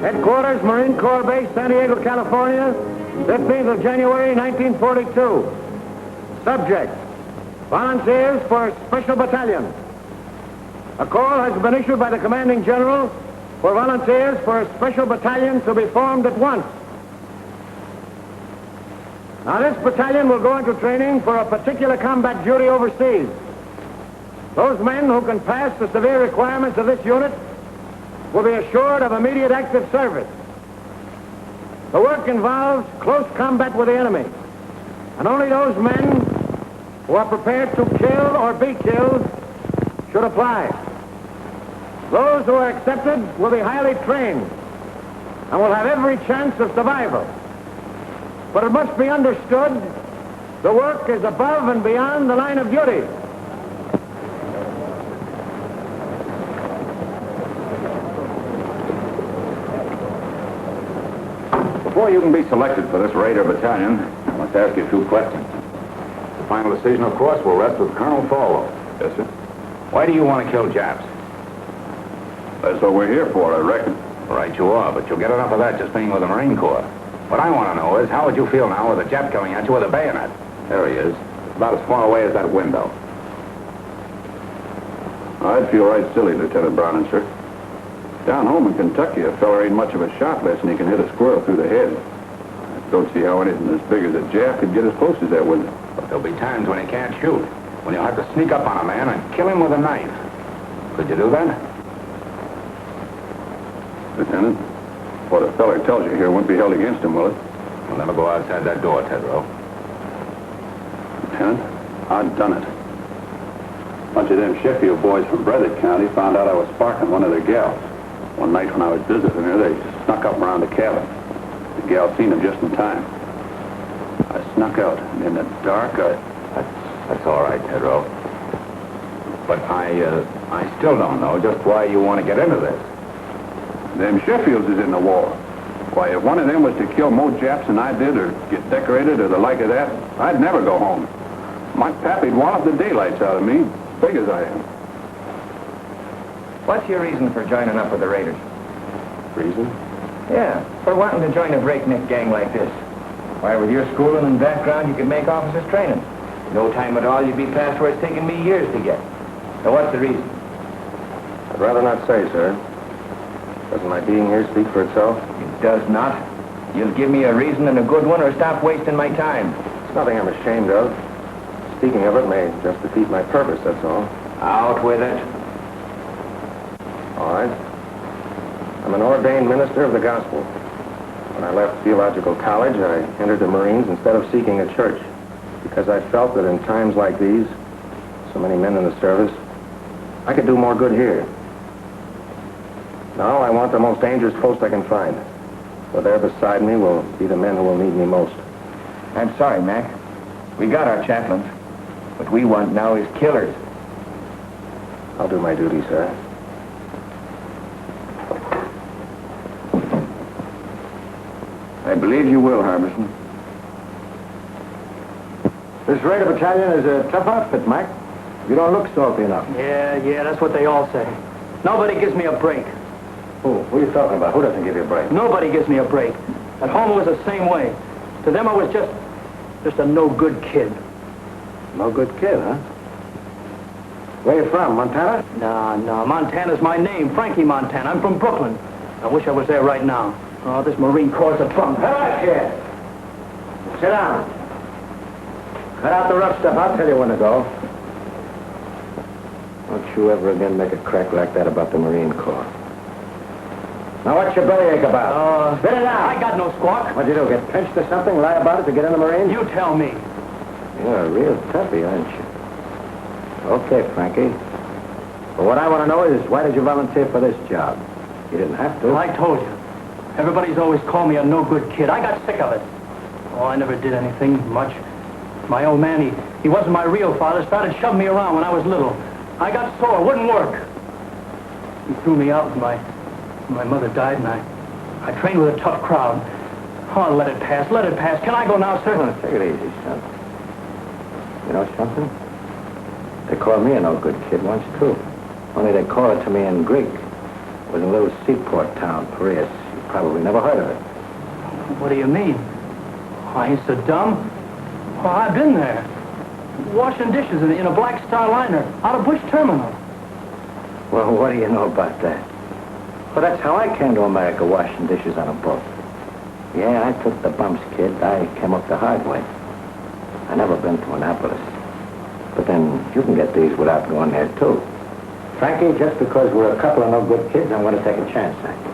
Headquarters, Marine Corps Base, San Diego, California, 15th of January, 1942. Subject, volunteers for a special battalion. A call has been issued by the commanding general for volunteers for a special battalion to be formed at once. Now, this battalion will go into training for a particular combat duty overseas. Those men who can pass the severe requirements of this unit will be assured of immediate active service. The work involves close combat with the enemy, and only those men who are prepared to kill or be killed should apply. Those who are accepted will be highly trained and will have every chance of survival. But it must be understood the work is above and beyond the line of duty. Before you can be selected for this Raider Battalion, I must ask you a few questions. The final decision, of course, will rest with Colonel Fallow. Yes, sir. Why do you want to kill Japs? That's what we're here for, I reckon. Right you are, but you'll get enough of that just being with the Marine Corps. What I want to know is, how would you feel now with a Jap coming at you with a bayonet? There he is, about as far away as that window. I'd feel right silly, Lieutenant Browning, sir. Down home in Kentucky, a feller ain't much of a shot unless he can hit a squirrel through the head. I don't see how anything as big as a Jap could get as close as that window. But there'll be times when he can't shoot, when you'll have to sneak up on a man and kill him with a knife. Could you do that? Lieutenant, what a feller tells you here won't be held against him, will it? We'll never go outside that door, Tedrow. Lieutenant, I've done it. A bunch of them Sheffield boys from Breathitt County found out I was sparking one of their gals. One night when I was visiting her, they snuck up around the cabin. The gal seen them just in time. I snuck out, and in the dark, That's all right, Tedrow. But I still don't know just why you want to get into this. Them Sheffields is in the war. Why, if one of them was to kill more Japs than I did, or get decorated, or the like of that, I'd never go home. My pappy'd wallop the daylights out of me, big as I am. What's your reason for joining up with the Raiders? Reason? Yeah, for wanting to join a breakneck gang like this. Why, with your schooling and background, you could make officers training. No time at all, you'd be past where it's taken me years to get. So what's the reason? I'd rather not say, sir. Doesn't my being here speak for itself? It does not. You'll give me a reason and a good one, or stop wasting my time. It's nothing I'm ashamed of. Speaking of it may just defeat my purpose, that's all. Out with it. All right. I'm an ordained minister of the gospel. When I left theological college, I entered the Marines instead of seeking a church, because I felt that in times like these, so many men in the service, I could do more good here. Now I want the most dangerous post I can find. For there beside me will be the men who will need me most. I'm sorry, Mac. We got our chaplains. What we want now is killers. I'll do my duty, sir. I believe you will, Harbison. This Raider Battalion is a tough outfit, Mac. You don't look salty enough. Yeah, that's what they all say. Nobody gives me a break. Who are you talking about? Who doesn't give you a break? Nobody gives me a break. At home it was the same way. To them I was just a no-good kid. No good kid, huh? Where you from, Montana? No, Montana's my name, Frankie Montana. I'm from Brooklyn. I wish I was there right now. Oh, this Marine Corps is a bum. All right, kid. Sit down. Cut out the rough stuff. I'll tell you when to go. Don't you ever again make a crack like that about the Marine Corps. Now, what's your bellyache about? Spit it out. I got no squawk. What'd you do, get pinched or something? Lie about it to get in the Marines? You tell me. You're a real toughie, aren't you? Okay, Frankie. But what I want to know is, why did you volunteer for this job? You didn't have to. Well, I told you. Everybody's always called me a no-good kid. I got sick of it. Oh, I never did anything much. My old man, he wasn't my real father, started shoving me around when I was little. I got sore, wouldn't work. He threw me out when my mother died, and I trained with a tough crowd. Oh, let it pass. Can I go now, sir? Oh, take it easy, son. You know something? They called me a no-good kid once, too. Only they called it to me in Greek. It was in a little seaport town, Piraeus. You probably never heard of it. What do you mean? Oh, I ain't so dumb. Oh, I've been there. Washing dishes in a Black Star liner out of Bush Terminal. Well, what do you know about that? Well, that's how I came to America, washing dishes on a boat. Yeah, I took the bumps, kid. I came up the hard way. I never been to Annapolis. But then you can get these without going there, too. Frankie, just because we're a couple of no-good kids, I'm going to take a chance on you.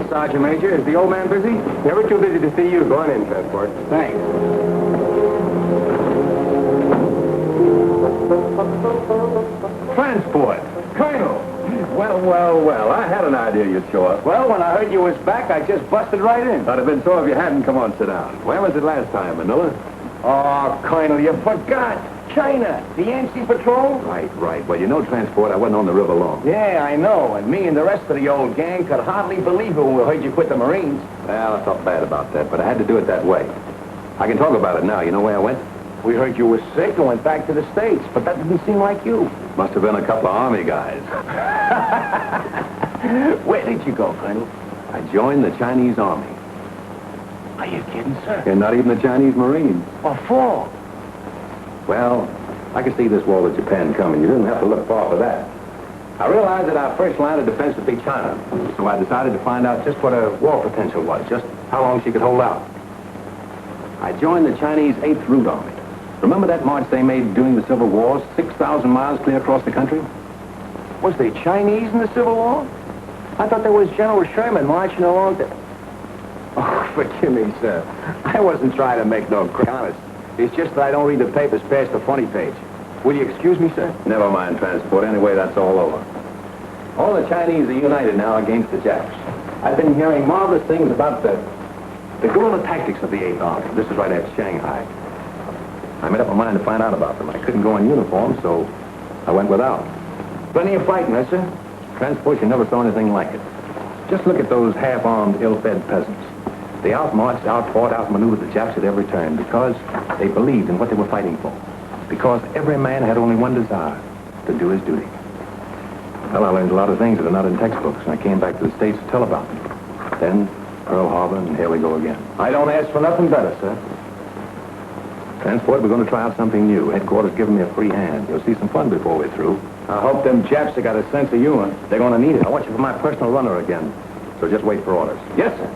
Sergeant Major, is the old man busy? Never too busy to see you. Go on in, Transport. Thanks. Transport. Colonel. Well, I had an idea you'd show up. Well, when I heard you was back, I just busted right in. I'd have been so if you hadn't. Come on, sit down. Where was it last time, Manila? Oh, Colonel, you forgot. China, the Yankee Patrol. Right. Well, you know, Transport, I wasn't on the river long. Yeah, I know. And me and the rest of the old gang could hardly believe it when we heard you quit the Marines. Well, I felt bad about that, but I had to do it that way. I can talk about it now. You know where I went? We heard you were sick and went back to the States, but that didn't seem like you. Must have been a couple of Army guys. Where did you go, Colonel? I joined the Chinese Army. Are you kidding, sir? And not even the Chinese Marines. What for? Well, I could see this war with Japan coming. You didn't have to look far for that. I realized that our first line of defense would be China. So I decided to find out just what her war potential was, just how long she could hold out. I joined the Chinese 8th Route Army. Remember that march they made during the Civil War, 6,000 miles clear across the country? Was they Chinese in the Civil War? I thought there was General Sherman marching along the... Oh, forgive me, sir. I wasn't trying to make no crack, honest. It's just that I don't read the papers past the funny page. Will you excuse me, sir? Never mind, Transport. Anyway, that's all over. All the Chinese are united now against the Japs. I've been hearing marvelous things about the guerrilla tactics of the 8th Army. This is right after Shanghai. I made up my mind to find out about them. I couldn't go in uniform, so I went without. Plenty of fighting, huh, sir? Transport, you never saw anything like it. Just look at those half-armed, ill-fed peasants. They outmarched, outfought, outmaneuvered the Japs at every turn because they believed in what they were fighting for. Because every man had only one desire, to do his duty. Well, I learned a lot of things that are not in textbooks, and I came back to the States to tell about them. Then, Pearl Harbor, and here we go again. I don't ask for nothing better, sir. Transport, we're going to try out something new. Headquarters giving me a free hand. You'll see some fun before we're through. I hope them Japs have got a sense of humor. They're going to need it. I want you for my personal runner again. So just wait for orders. Yes, sir.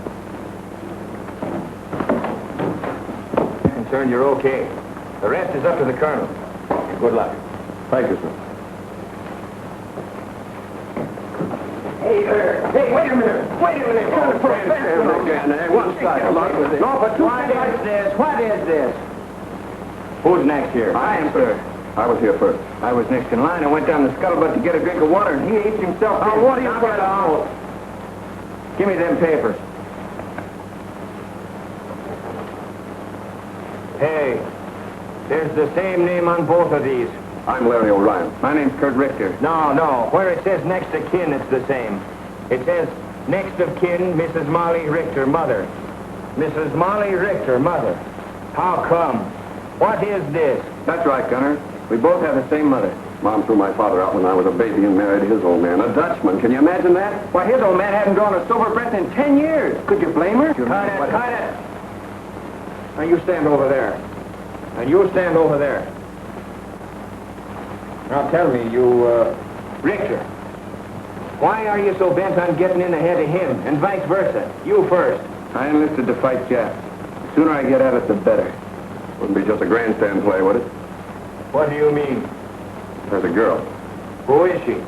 Concerned you're okay. The rest is up to the colonel. Good luck. Thank you, sir. Hey, wait a minute. Trying to put a fence again. Hey, one side. No, but two sides. What is this? Who's next here? I am, sir. I was here first. I was next in line. I went down the scuttlebutt to get a drink of water, and he ate himself. Oh, what are you got on? Give me them papers. Hey, there's the same name on both of these. I'm Larry O'Ryan. My name's Kurt Richter. No. Where it says next of kin, it's the same. It says next of kin, Mrs. Molly Richter, mother. Mrs. Molly Richter, mother. How come? What is this? That's right, Gunner. We both have the same mother. Mom threw my father out when I was a baby and married his old man, a Dutchman. Can you imagine that? Why, his old man hadn't drawn a sober breath in 10 years. Could you blame her? Cut it. Now you stand over there. And you stand over there. Now tell me, Richter, why are you so bent on getting in ahead of him, and vice versa? You first. I enlisted to fight Japs. The sooner I get at it, the better. Wouldn't be just a grandstand play, would it? What do you mean? There's a girl. Who is she?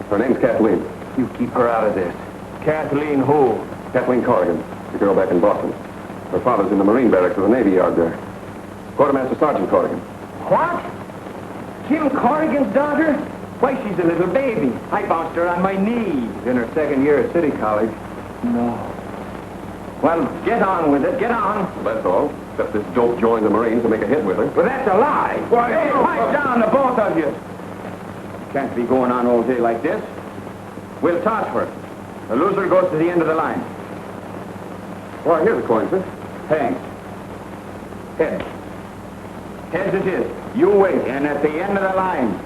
Her name's Kathleen. You keep her out of this. Kathleen who? Kathleen Corrigan, the girl back in Boston. Her father's in the Marine barracks of the Navy Yard there. Quartermaster Sergeant Corrigan. What? Jim Corrigan's daughter? Why, she's a little baby. I bounced her on my knees. In her second year at City College. No. Well, get on with it. Get on. Well, that's all. Except this dope joined the Marines to make a hit with her. Well, that's a lie. Why, hey, pipe down, the both of you. Can't be going on all day like this. We'll toss her. The loser goes to the end of the line. Why, here's a coin, sir. Thanks. Heads. Heads it is. You wait, and at the end of the line.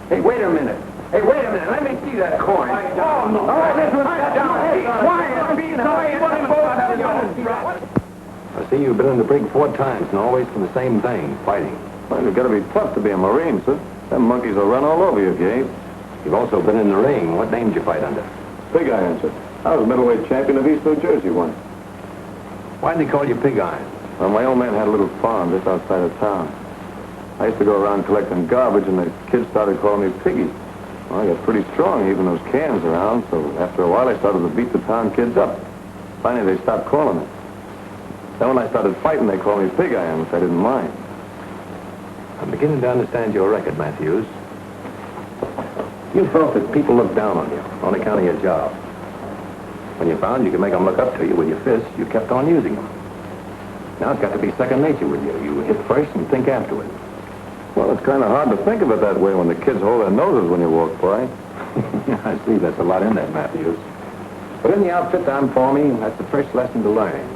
Hey, wait a minute. Let me see that coin. Oh, no. All right, this one's down. Hey, quiet. Be quiet. I see you've been in the brig 4 times, and always for the same thing, fighting. Well, you've got to be tough to be a Marine, sir. Them monkeys will run all over you if you ain't. You've also been in the ring. What name did you fight under? Pig Iron, sir. I was middleweight champion of East New Jersey once. Why did they call you Pig Iron? Well, my old man had a little farm just outside of town. I used to go around collecting garbage, and the kids started calling me Piggy. Well, I got pretty strong, even those cans around, so after a while I started to beat the town kids up. Finally, they stopped calling me. Then when I started fighting, they called me Pig Iron, which I didn't mind. I'm beginning to understand your record, Matthews. You felt that people looked down on you on account of your job. When you found you could make them look up to you with your fists, you kept on using them. Now it's got to be second nature with you. You hit first and think afterward. Well, it's kind of hard to think of it that way when the kids hold their noses when you walk by. I see there's a lot in that, Matthews. But in the outfit I'm forming, that's the first lesson to learn.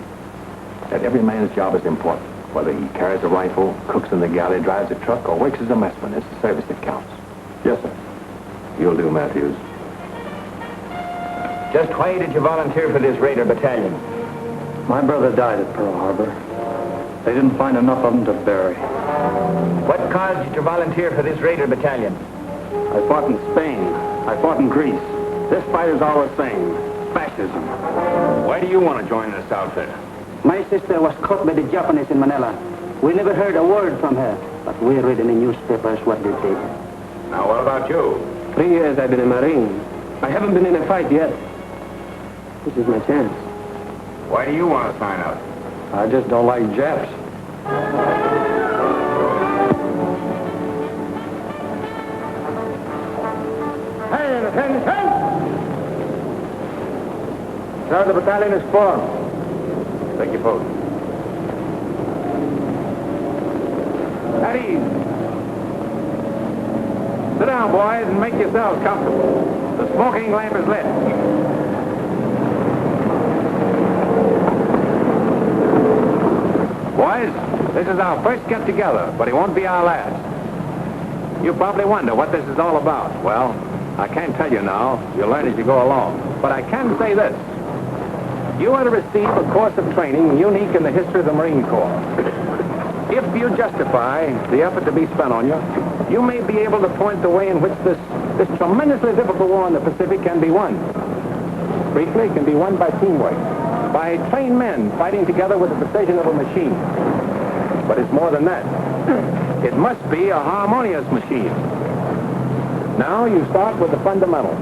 That every man's job is important. Whether he carries a rifle, cooks in the galley, drives a truck, or works as a messman, it's the service that counts. Yes, sir. You'll do, Matthews. Just why did you volunteer for this Raider Battalion? My brother died at Pearl Harbor. They didn't find enough of them to bury. What caused you to volunteer for this Raider Battalion? I fought in Spain. I fought in Greece. This fight is all the same. Fascism. Why do you want to join this outfit? My sister was caught by the Japanese in Manila. We never heard a word from her, but we read in the newspapers what they did. Now, what about you? 3 years I've been a Marine. I haven't been in a fight yet. This is my chance. Why do you want to sign up? I just don't like Japs. Hey, attention! Now the battalion is formed. Take your post. At ease. Sit down, boys, and make yourselves comfortable. The smoking lamp is lit. Boys, this is our first get-together, but it won't be our last. You probably wonder what this is all about. Well, I can't tell you now. You'll learn as you go along. But I can say this. You are to receive a course of training unique in the history of the Marine Corps. If you justify the effort to be spent on you, you may be able to point the way in which this tremendously difficult war in the Pacific can be won. Briefly, it can be won by teamwork, by trained men fighting together with the precision of a machine. But it's more than that. It must be a harmonious machine. Now you start with the fundamentals.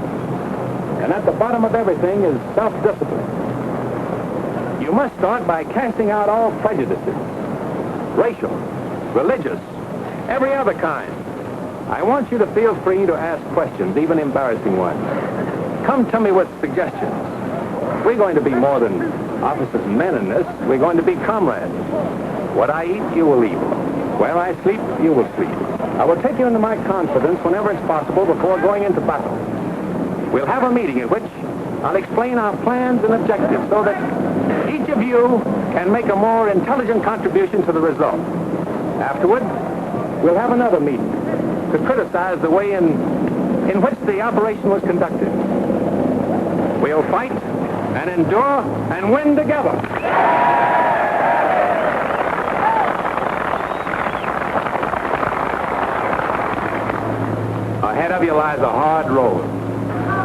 And at the bottom of everything is self-discipline. You must start by casting out all prejudices. Racial, religious, every other kind. I want you to feel free to ask questions, even embarrassing ones. Come to me with suggestions. We're going to be more than officers and men in this. We're going to be comrades. What I eat, you will eat. Where I sleep, you will sleep. I will take you into my confidence whenever it's possible before going into battle. We'll have a meeting at which I'll explain our plans and objectives so that each of you can make a more intelligent contribution to the result. Afterward, we'll have another meeting to criticize the way in which the operation was conducted. We'll fight and endure and win together. Ahead of you lies a hard road.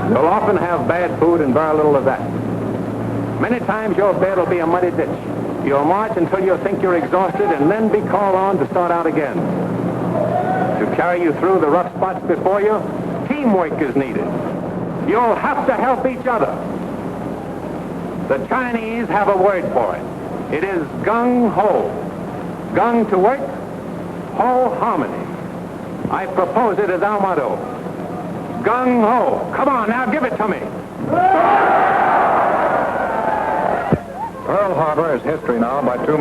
You'll often have bad food and very little of that. Many times your bed will be a muddy ditch. You'll march until you think you're exhausted and then be called on to start out again. To carry you through the rough spots before you, teamwork is needed. You'll have to help each other. The Chinese have a word for it. It is Gung Ho. Gung to work, Ho harmony. I propose it as our motto. Gung Ho. Come on, now give it to me. Pearl Harbor is history now by two.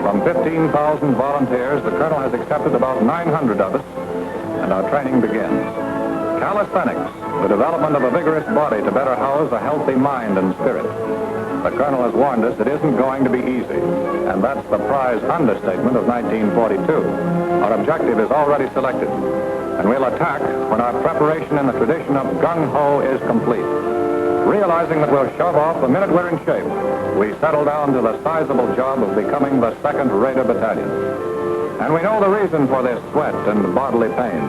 From 15,000 volunteers, the colonel has accepted about 900 of us, and our training begins. Calisthenics, the development of a vigorous body to better house a healthy mind and spirit. The colonel has warned us it isn't going to be easy, and that's the prize understatement of 1942. Our objective is already selected, and we'll attack when our preparation in the tradition of Gung Ho is complete. Realizing that we'll shove off the minute we're in shape, we settle down to the sizable job of becoming the 2nd Raider Battalion. And we know the reason for this sweat and bodily pain.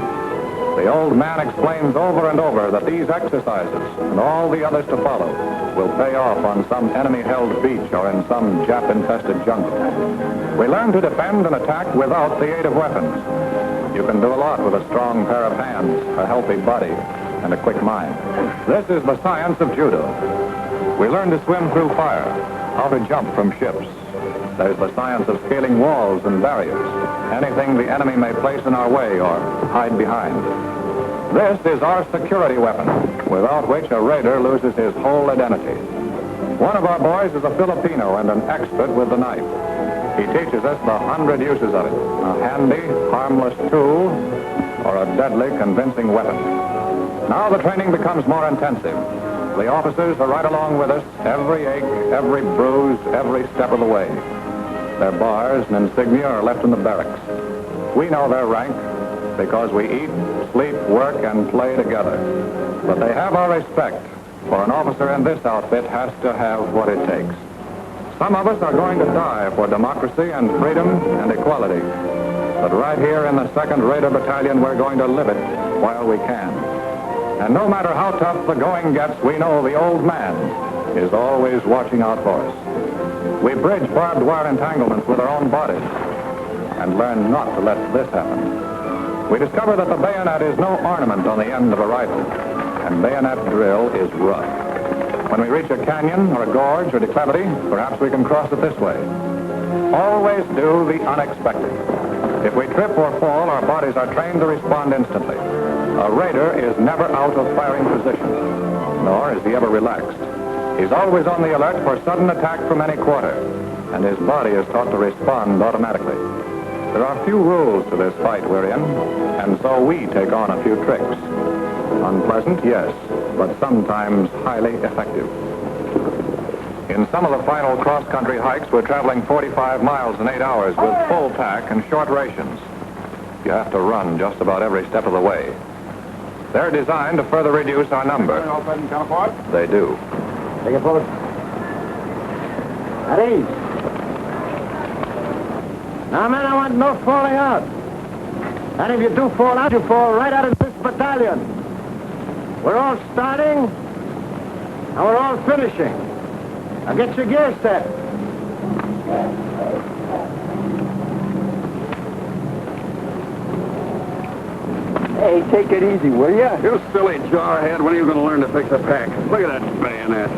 The old man explains over and over that these exercises, and all the others to follow, will pay off on some enemy-held beach or in some Jap-infested jungle. We learn to defend and attack without the aid of weapons. You can do a lot with a strong pair of hands, a healthy body, and a quick mind. This is the science of judo. We learn to swim through fire, how to jump from ships. There's the science of scaling walls and barriers, anything the enemy may place in our way or hide behind. This is our security weapon, without which a raider loses his whole identity. One of our boys is a Filipino and an expert with the knife. He teaches us the 100 uses of it, a handy, harmless tool, or a deadly, convincing weapon. Now the training becomes more intensive. The officers are right along with us, every ache, every bruise, every step of the way. Their bars and insignia are left in the barracks. We know their rank because we eat, sleep, work, and play together. But they have our respect, for an officer in this outfit has to have what it takes. Some of us are going to die for democracy and freedom and equality. But right here in the 2nd Raider Battalion, we're going to live it while we can. And no matter how tough the going gets, we know the old man is always watching out for us. We bridge barbed wire entanglements with our own bodies and learn not to let this happen. We discover that the bayonet is no ornament on the end of a rifle, and bayonet drill is rough. When we reach a canyon or a gorge or declivity, perhaps we can cross it this way. Always do the unexpected. If we trip or fall, our bodies are trained to respond instantly. A raider is never out of firing position, nor is he ever relaxed. He's always on the alert for sudden attack from any quarter, and his body is taught to respond automatically. There are few rules to this fight we're in, and so we take on a few tricks. Unpleasant, yes, but sometimes highly effective. In some of the final cross-country hikes, we're traveling 45 miles in 8 hours with full pack and short rations. You have to run just about every step of the way. They're designed to further reduce our number. They do. Take it forward. At ease. Now, men, I want no falling out. And if you do fall out, you fall right out of this battalion. We're all starting, and we're all finishing. Now get your gear set. Hey, take it easy, will you? You silly jarhead. When are you going to learn to fix a pack? Look at that bayonet.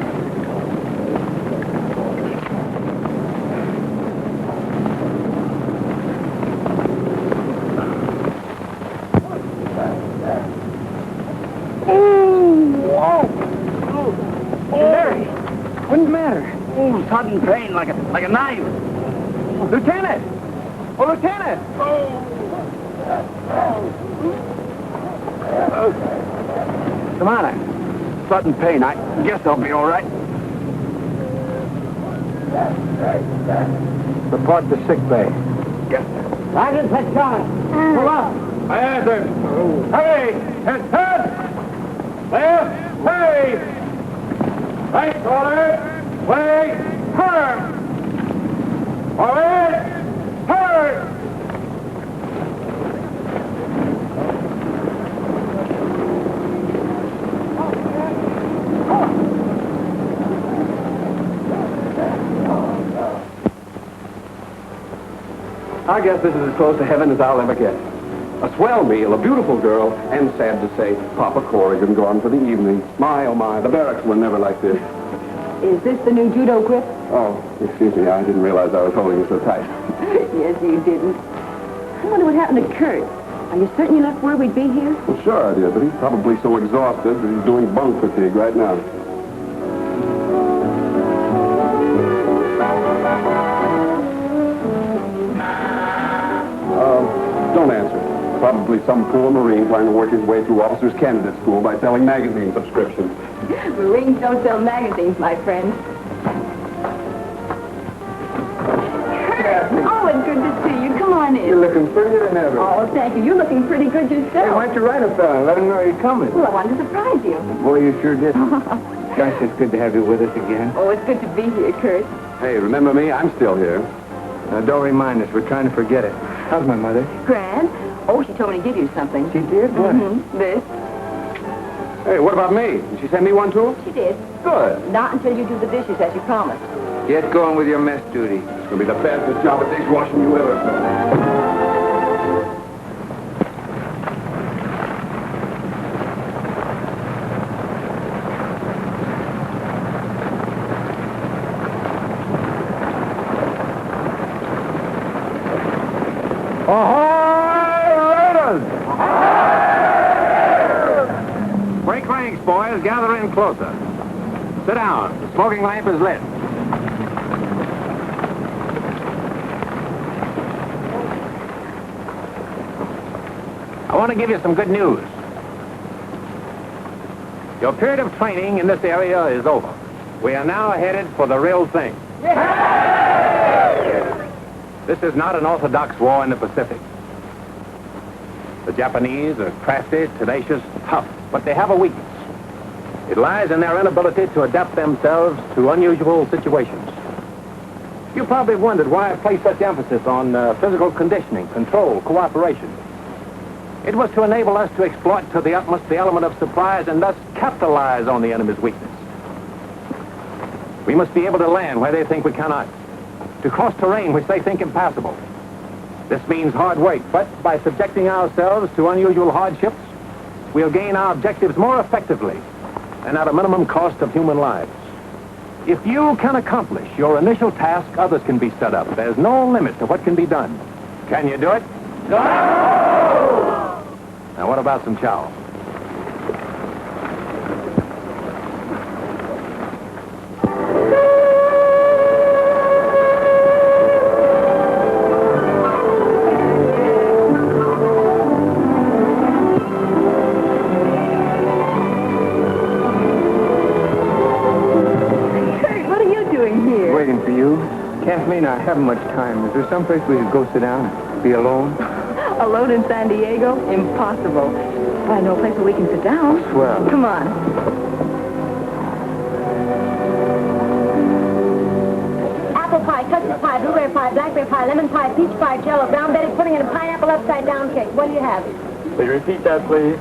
sudden pain, like a knife. Lieutenant! Oh, Lieutenant! Come on, sudden pain. I guess I'll be all right. Report to sick bay. Yes. Sergeant Fitzgerald. Pull up. I answer. Hey! Head! Left! Hey! Right quarter! Way! Turn! Forward! Turn! I guess this is as close to heaven as I'll ever get. A swell meal, a beautiful girl, and sad to say, Papa Corrigan gone for the evening. My, oh my, the barracks were never like this. Is this the new judo grip? Oh, excuse me, I didn't realize I was holding it so tight. Yes, you didn't. I wonder what happened to Kurt. Are you certain you left word we'd be here? Well, sure I did, but he's probably so exhausted that he's doing bunk fatigue right now. Don't answer. Probably some poor Marine trying to work his way through officers' candidate school by selling magazine subscriptions. Marines don't sell magazines, my friend. Kurt! Oh, it's good to see you. Come on in. You're looking prettier than ever. Oh, thank you. You're looking pretty good yourself. Hey, why don't you write a fella and let him know you're coming? Well, I wanted to surprise you. Boy, you sure did. Gosh, it's good to have you with us again. Oh, it's good to be here, Kurt. Hey, remember me? I'm still here. Now, don't remind us. We're trying to forget it. How's my mother? Grand. Oh, she told me to give you something. She did? What? This. Hey, what about me? Did she send me one too? She did. Good. Not until you do the dishes as you promised. Get going with your mess duty. It's gonna be the fastest job of dishwashing you ever saw. Break ranks, boys. Gather in closer. Sit down. The smoking lamp is lit. I want to give you some good news. Your period of training in this area is over. We are now headed for the real thing. This is not an orthodox war in the Pacific. The Japanese are crafty, tenacious, tough, but they have a weakness. It lies in their inability to adapt themselves to unusual situations. You probably wondered why I place such emphasis on physical conditioning, control, cooperation. It was to enable us to exploit to the utmost the element of surprise and thus capitalize on the enemy's weakness. We must be able to land where they think we cannot, to cross terrain which they think impassable. This means hard work, but by subjecting ourselves to unusual hardships, we'll gain our objectives more effectively and at a minimum cost of human lives. If you can accomplish your initial task, others can be set up. There's no limit to what can be done. Can you do it? No! Now, what about some chow? Kathleen, I haven't much time. Is there someplace we could go sit down and be alone? Alone in San Diego? Impossible. I know a place where we can sit down. Swell. Come on. Apple pie, custard pie, blueberry pie, blackberry pie, lemon pie, peach pie, jello, brown betty pudding, and a pineapple upside-down cake. What do you have? Will you repeat that, please?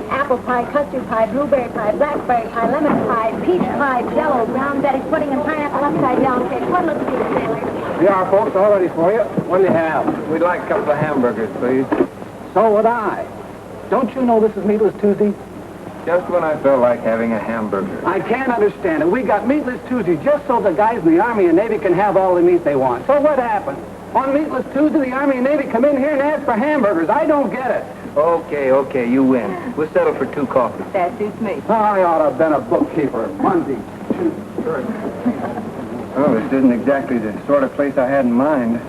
Apple pie, custard pie, blueberry pie, blackberry pie, lemon pie, peach pie, jello, brown betty pudding, and pineapple upside-down cake. What looks good, sailor? Yeah, our folks all ready for you. What do you have? We'd like a couple of hamburgers, please. So would I. Don't you know this is Meatless Tuesday? Just when I felt like having a hamburger. I can't understand it. We got Meatless Tuesday just so the guys in the Army and Navy can have all the meat they want. So what happened? On Meatless Tuesday, the Army and Navy come in here and ask for hamburgers. I don't get it. Okay, you win. We'll settle for 2 coffees. That suits me. I ought to have been a bookkeeper. 1, 2, 3. Well, this isn't exactly the sort of place I had in mind.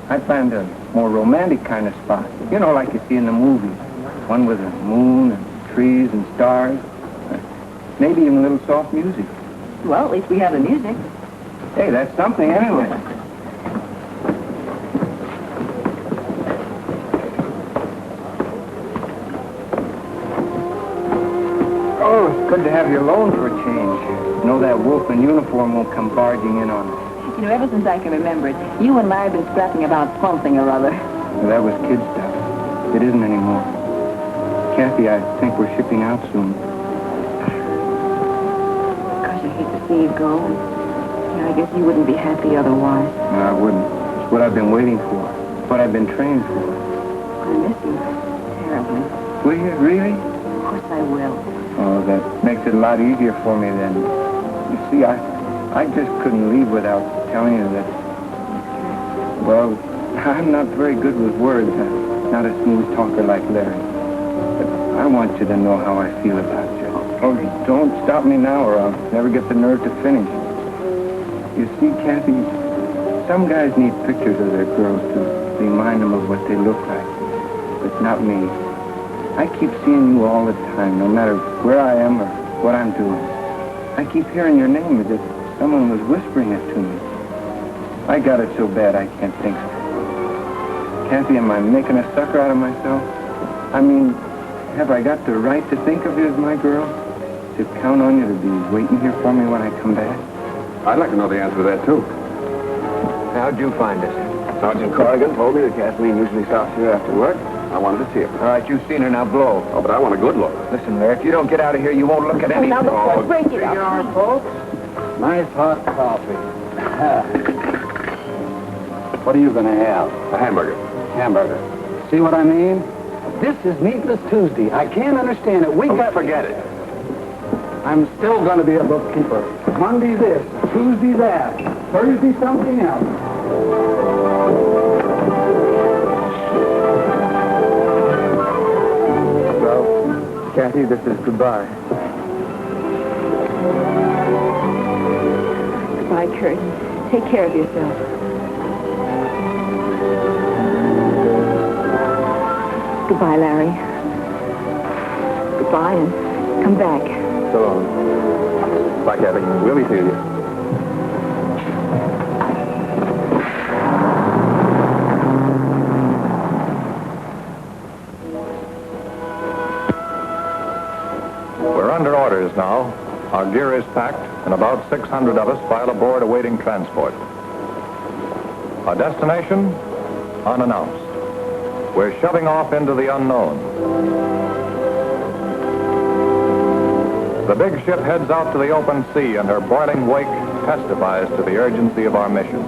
I planned a more romantic kind of spot. You know, like you see in the movies. One with a moon and trees and stars. Maybe even a little soft music. Well, at least we have the music. Hey, that's something anyway. Oh, it's good to have you alone for a change. Know that wolf in uniform won't come barging in on us. You know, ever since I can remember it, you and Larry have been scrapping about something or other. Well, that was kid stuff. It isn't anymore. Kathy, I think we're shipping out soon. Gosh, I hate to see you go. Yeah, I guess you wouldn't be happy otherwise. No, I wouldn't. It's what I've been waiting for. It's what I've been trained for. I miss you terribly. Will you, really? Of course I will. Oh, that makes it a lot easier for me then. You see, I just couldn't leave without telling you that... Well, I'm not very good with words. I'm not a smooth talker like Larry. But I want you to know how I feel about you. Oh, don't stop me now or I'll never get the nerve to finish. You see, Kathy, some guys need pictures of their girls to remind them of what they look like. But not me. I keep seeing you all the time, no matter where I am or what I'm doing. I keep hearing your name as if someone was whispering it to me. I got it so bad I can't think straight. Kathy, am I making a sucker out of myself? I mean, have I got the right to think of you as my girl? To count on you to be waiting here for me when I come back? I'd like to know the answer to that, too. How'd you find us? Sergeant Corrigan told me that Kathleen usually stops here after work. I wanted to see her. All right, you've seen her, now blow. Oh, but I want a good look. Listen, Larry, if you don't get out of here, you won't look at anything. Now, look, break it up. folks. Nice hot coffee. What are you going to have? A hamburger. Hamburger. See what I mean? This is Meatless Tuesday. I can't understand it. Forget it. I'm still going to be a bookkeeper. Monday this, Tuesday that, Thursday something else. Well, Kathy, this is goodbye. Goodbye, Kurt. Take care of yourself. Goodbye, Larry. Goodbye, and come back. So long. Bye, Kathy. We'll be seeing you. We're under orders now. Our gear is packed, and about 600 of us file aboard awaiting transport. Our destination? Unannounced. We're shoving off into the unknown. The big ship heads out to the open sea, and her boiling wake testifies to the urgency of our mission.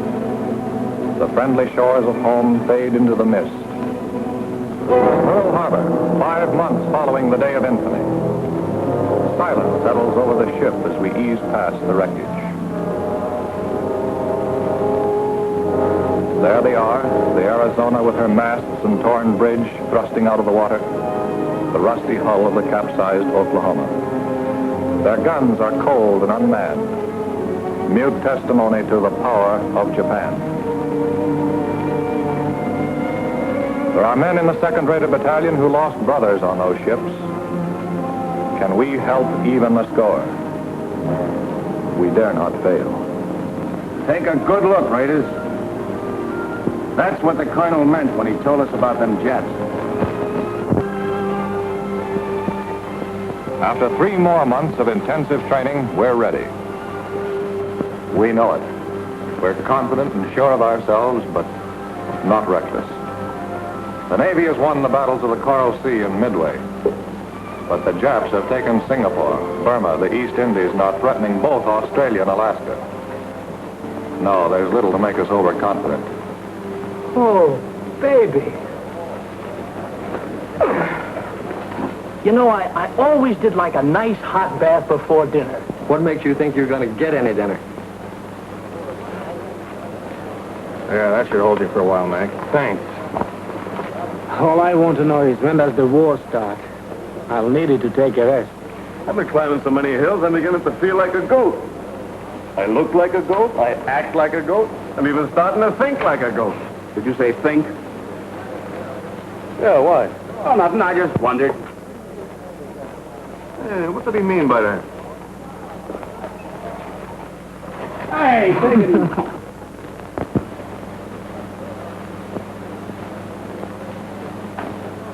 The friendly shores of home fade into the mist. Pearl Harbor, 5 months following the day of infamy. Silence settles over the ship as we ease past the wreckage. There they are, the Arizona with her masts and torn bridge thrusting out of the water. The rusty hull of the capsized Oklahoma. Their guns are cold and unmanned. Mute testimony to the power of Japan. There are men in the 2nd Raider Battalion who lost brothers on those ships. Can we help even the score? We dare not fail. Take a good look, Raiders. That's what the Colonel meant when he told us about them jets. After 3 more months of intensive training, we're ready. We know it. We're confident and sure of ourselves, but not reckless. The Navy has won the battles of the Coral Sea and Midway. But the Japs have taken Singapore, Burma, the East Indies, now threatening both Australia and Alaska. No, there's little to make us overconfident. Oh, baby. You know, I always did like a nice hot bath before dinner. What makes you think you're going to get any dinner? Yeah, that should hold you for a while, Mac. Thanks. All I want to know is when does the war start? I'll need it to take a rest. I've been climbing so many hills, I'm beginning to feel like a goat. I look like a goat, I act like a goat, I'm even starting to think like a goat. Did you say think? Yeah, why? Oh, nothing. I just wondered. What did he mean by that? Hey, take it easy.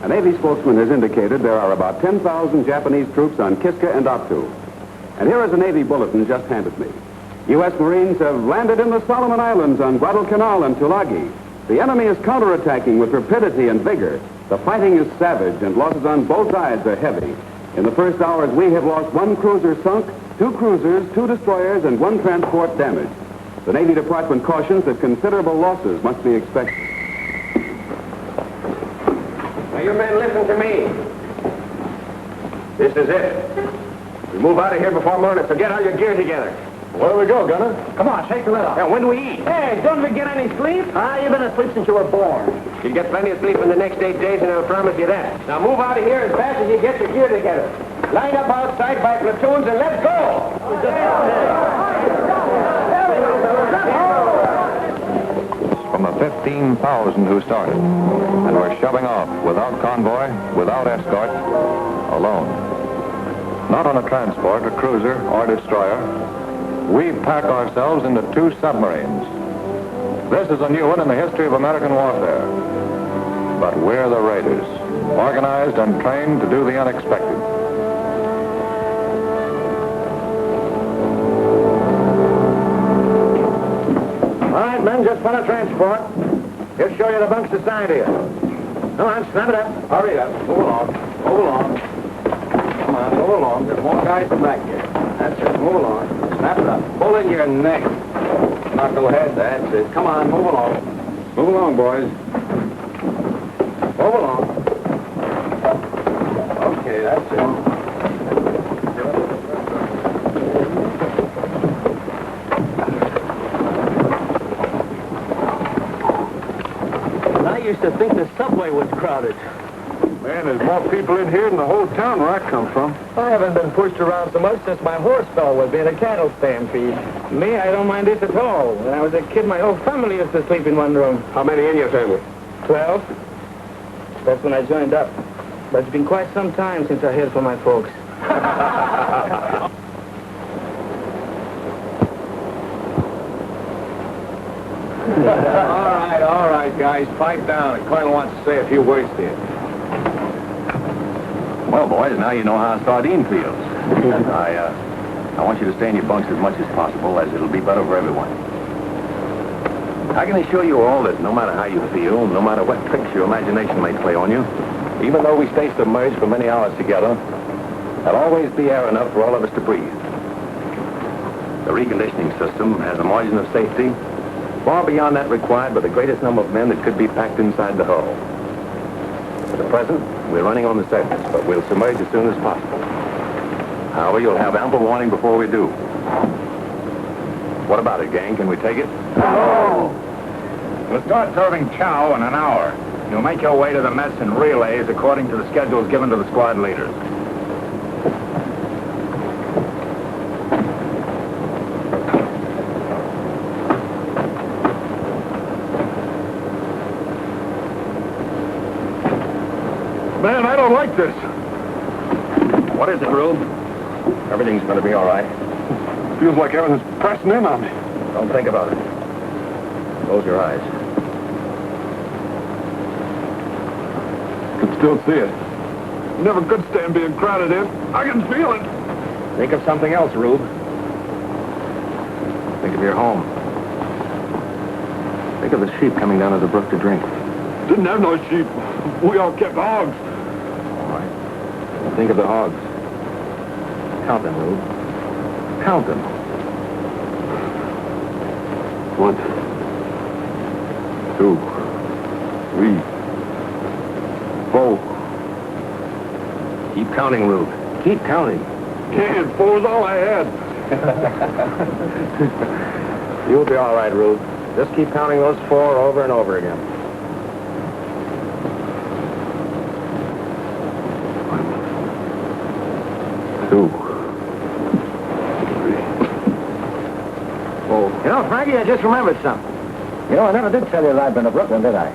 A Navy spokesman has indicated there are about 10,000 Japanese troops on Kiska and Aptu. And here is a Navy bulletin just handed me. U.S. Marines have landed in the Solomon Islands on Guadalcanal and Tulagi. The enemy is counterattacking with rapidity and vigor. The fighting is savage and losses on both sides are heavy. In the first hours, we have lost 1 cruiser sunk, 2 cruisers, 2 destroyers, and 1 transport damaged. The Navy Department cautions that considerable losses must be expected. Now, you men, listen to me. This is it. We move out of here before morning, so get all your gear together. Where do we go, Gunner? Come on, shake the lid off. Now, when do we eat? Hey, don't we get any sleep? You've been asleep since you were born. You'll get plenty of sleep in the next 8 days, and I'll promise you that. Now, move out of here as fast as you get your gear together. Line up outside by platoons, and let's go! From the 15,000 who started, and we're shoving off without convoy, without escort, alone. Not on a transport, a cruiser, or destroyer. We pack ourselves into 2 submarines. This is a new one in the history of American warfare. But we're the Raiders, organized and trained to do the unexpected. All right, men, just for a transport. He'll show you the bunks assigned here. Come on, snap it up. Hurry up. Move along. Move along. Come on, move along. There's more guys in back here. That's it. Move along. Snap it up. Pull in your neck. Knucklehead. That's it. Come on, move along. Move along, boys. Move along. Okay, that's it. I used to think the subway was crowded. Man, there's more people in here than the whole town where I come from. I haven't been pushed around so much since my horse fell with me in a cattle stampede. Me, I don't mind this at all. When I was a kid, my whole family used to sleep in one room. How many in your family? 12. That's when I joined up. But it's been quite some time since I heard from my folks. All right, guys. Pipe down. The Colonel wants to say a few words to you. Well, boys, now you know how a sardine feels. I want you to stay in your bunks as much as possible, as it'll be better for everyone. I can assure you all that no matter how you feel, no matter what tricks your imagination may play on you, even though we stay submerged for many hours together, there'll always be air enough for all of us to breathe. The reconditioning system has a margin of safety far beyond that required by the greatest number of men that could be packed inside the hull. For the present, we're running on the surface, but we'll submerge as soon as possible. However, you'll have ample warning before we do. What about it, gang? Can we take it? Oh! We'll start serving chow in an hour. You'll make your way to the mess in relays according to the schedules given to the squad leaders. Man, I don't like this. What is it, Rube? Everything's going to be all right. Feels like everything's pressing in on me. Don't think about it. Close your eyes. Can still see it. Never could stand being crowded in. I can feel it. Think of something else, Rube. Think of your home. Think of the sheep coming down to the brook to drink. Didn't have no sheep. We all kept hogs. All right. Think of the hogs. Count them, Rube. Count them. 1, 2, 3, 4. Keep counting, Rube. Keep counting. Man, 4 was all I had. You'll be all right, Rube. Just keep counting those 4 over and over again. 1, 2, 3, Ho. You know, Frankie, I just remembered something. You know, I never did tell you that I'd been to Brooklyn, did I?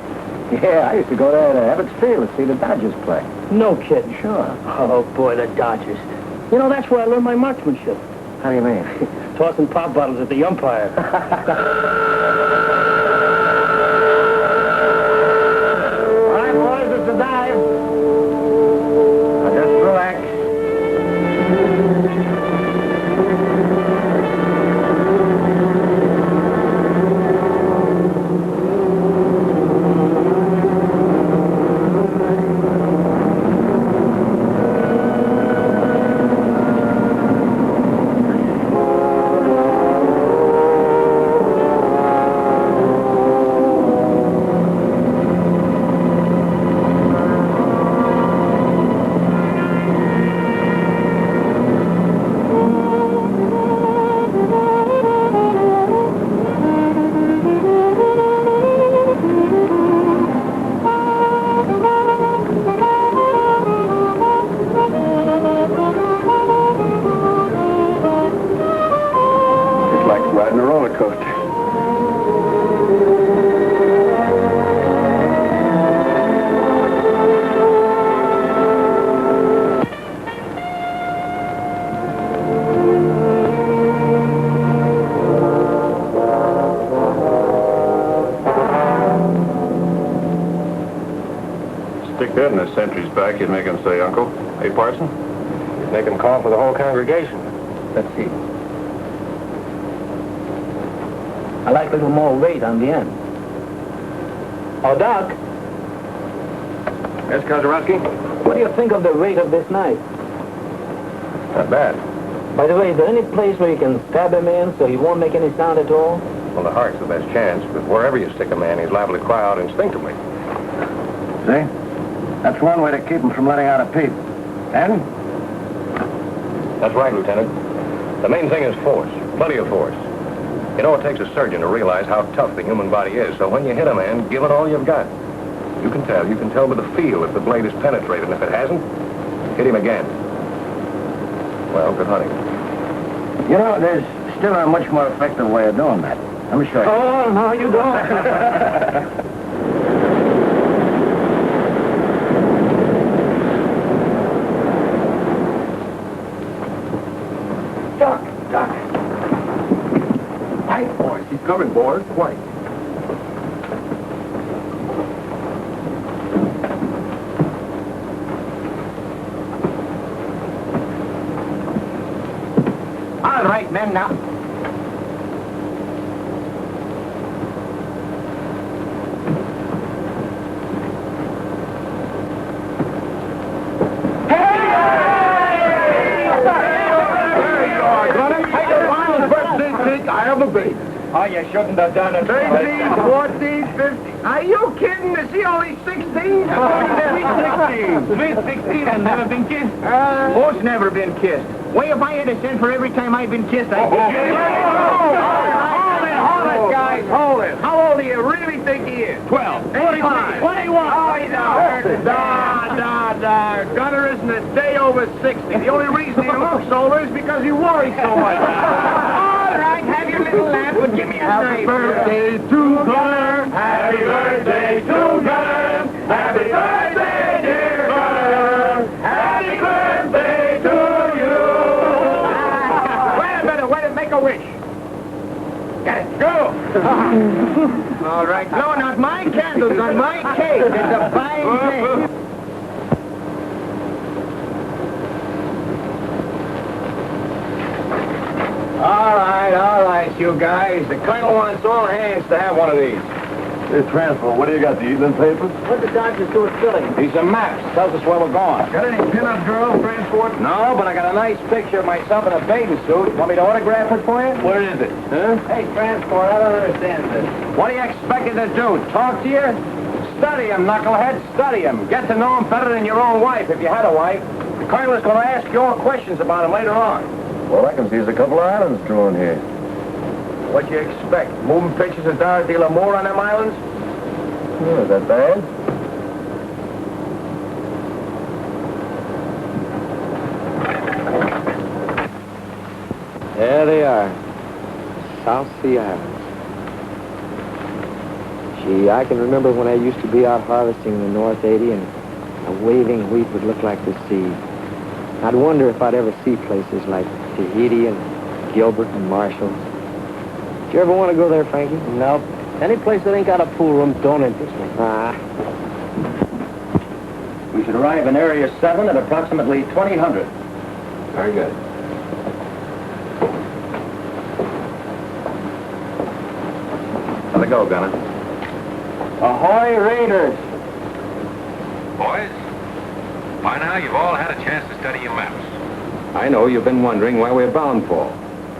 Yeah, I used to go there to Ebbets Field to see the Dodgers play. No kidding. Sure. Oh, boy, the Dodgers. You know, that's where I learned my marksmanship. How do you mean? Tossing pop bottles at the umpire. All right, boys, it's a dive. Now just relax. Riding a roller coaster. Stick that in the sentry's back, you'd make him say, Uncle. Hey, Parson? You'd make him call for the whole congregation. Let's see. I like a little more weight on the end. Oh, Doc, Yes, Kozarowski? what do you think of the weight of this knife? Not bad. By the way, is there any place where you can stab him in so he won't make any sound at all? Well, the heart's the best chance, but wherever you stick a man, he's liable to cry out instinctively. See? That's one way to keep him from letting out a peep. And? That's right, Lieutenant. The main thing is force. Plenty of force. You know, it takes a surgeon to realize how tough the human body is, so when you hit a man, give it all you've got. You can tell by the feel if the blade is penetrated, and if it hasn't, hit him again. Well, good hunting. You know, there's still a much more effective way of doing that. Let me show you. Oh, no, you don't. Duck. White, boys. He's coming, boys. White. All right, men, now. I have a baby. Oh, you shouldn't have done it. 13, 14, 15. Are you kidding? Is he only 16? Sweet 16 and never been kissed? Who's never been kissed? Why, if I had a cent for every time I've been kissed, I'd... Hold it, guys, hold it. How old do you really think he is? 12. 21. 21. Oh, he's out. Gunner isn't a day over 60. The only reason he looks older is because he worries so much. All right, have your little laugh, but give me a Happy birthday to Gunner. Happy birthday to Gunner. Happy birthday, dear Gunner. Happy birthday to you. Wait a minute, make a wish. Got it. Go. All right. No, not my candles on my cake. It's a fine thing. All right, you guys. The colonel wants all hands to have one of these. Hey, Transfer, what do you got, the evening papers? What the Dodgers do at Philly? These are maps. Tells us where we're going. Got any pin-up girls, Transport? No, but I got a nice picture of myself in a bathing suit. Want me to autograph it for you? Where is it? Huh? Hey, Transport, I don't understand this. What do you expect it to do? Talk to you? Study him, knucklehead. Study him. Get to know him better than your own wife, if you had a wife. The colonel is going to ask you all questions about him later on. Well, I can see there's a couple of islands through in here. What you expect? Moving pictures of Dorothy Lamour on them islands? Oh, is that bad? There they are. South Sea Islands. Gee, I can remember when I used to be out harvesting the North 80 and a waving wheat would look like the sea. I'd wonder if I'd ever see places like Tahiti and Gilbert and Marshall. Did you ever want to go there, Frankie? No. Any place that ain't got a pool room don't interest me. We should arrive in Area 7 at approximately 2000. Very good. Let it go, Gunner. Ahoy, Raiders! Boys, by now you've all had a chance to study your maps. I know you've been wondering where we're bound for.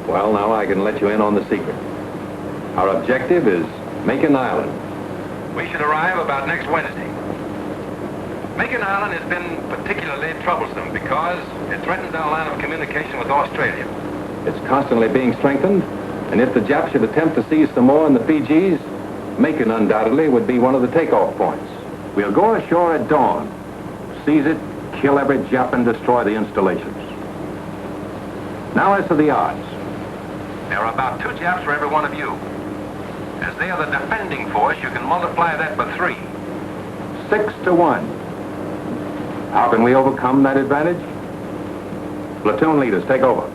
Well, now I can let you in on the secret. Our objective is Makin Island. We should arrive about next Wednesday. Makin Island has been particularly troublesome because it threatens our line of communication with Australia. It's constantly being strengthened, and if the Japs should attempt to seize Samoa and the Fijis, Makin undoubtedly would be one of the takeoff points. We'll go ashore at dawn, seize it, kill every Jap, and destroy the installations. Now as to the odds. There are about 2 Japs for every one of you. As they are the defending force, you can multiply that by 3. 6 to 1. How can we overcome that advantage? Platoon leaders, take over.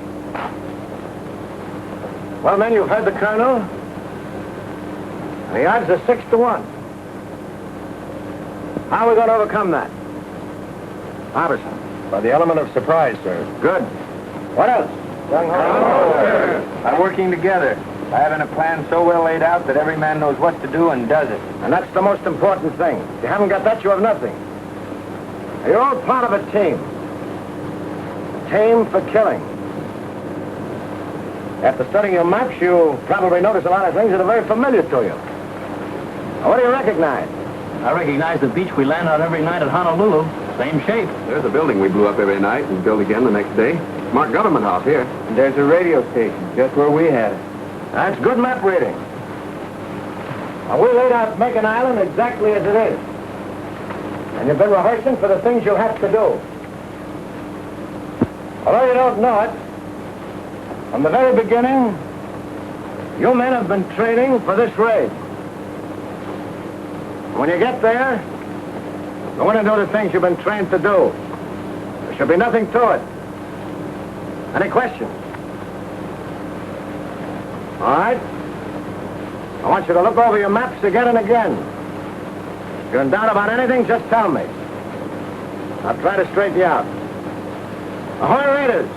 Well, men, you've heard the colonel. The odds are 6 to 1. How are we going to overcome that? Robertson. By the element of surprise, sir. Good. What else? Gung Ho. By working together. By having a plan so well laid out that every man knows what to do and does it. And that's the most important thing. If you haven't got that, you have nothing. You're all part of a team. A team for killing. After studying your maps, you probably notice a lot of things that are very familiar to you. Now, what do you recognize? I recognize the beach we land on every night at Honolulu. Same shape. There's a building we blew up every night and built again the next day. Marked government house here. And there's a radio station just where we had it. That's good map reading. Now, we laid out Makin Island exactly as it is. And you've been rehearsing for the things you'll have to do. Although you don't know it, from the very beginning, you men have been training for this raid. When you get there, you want to do the things you've been trained to do. There should be nothing to it. Any questions? All right. I want you to look over your maps again and again. If you're in doubt about anything, just tell me. I'll try to straighten you out. Ahoy, Raiders!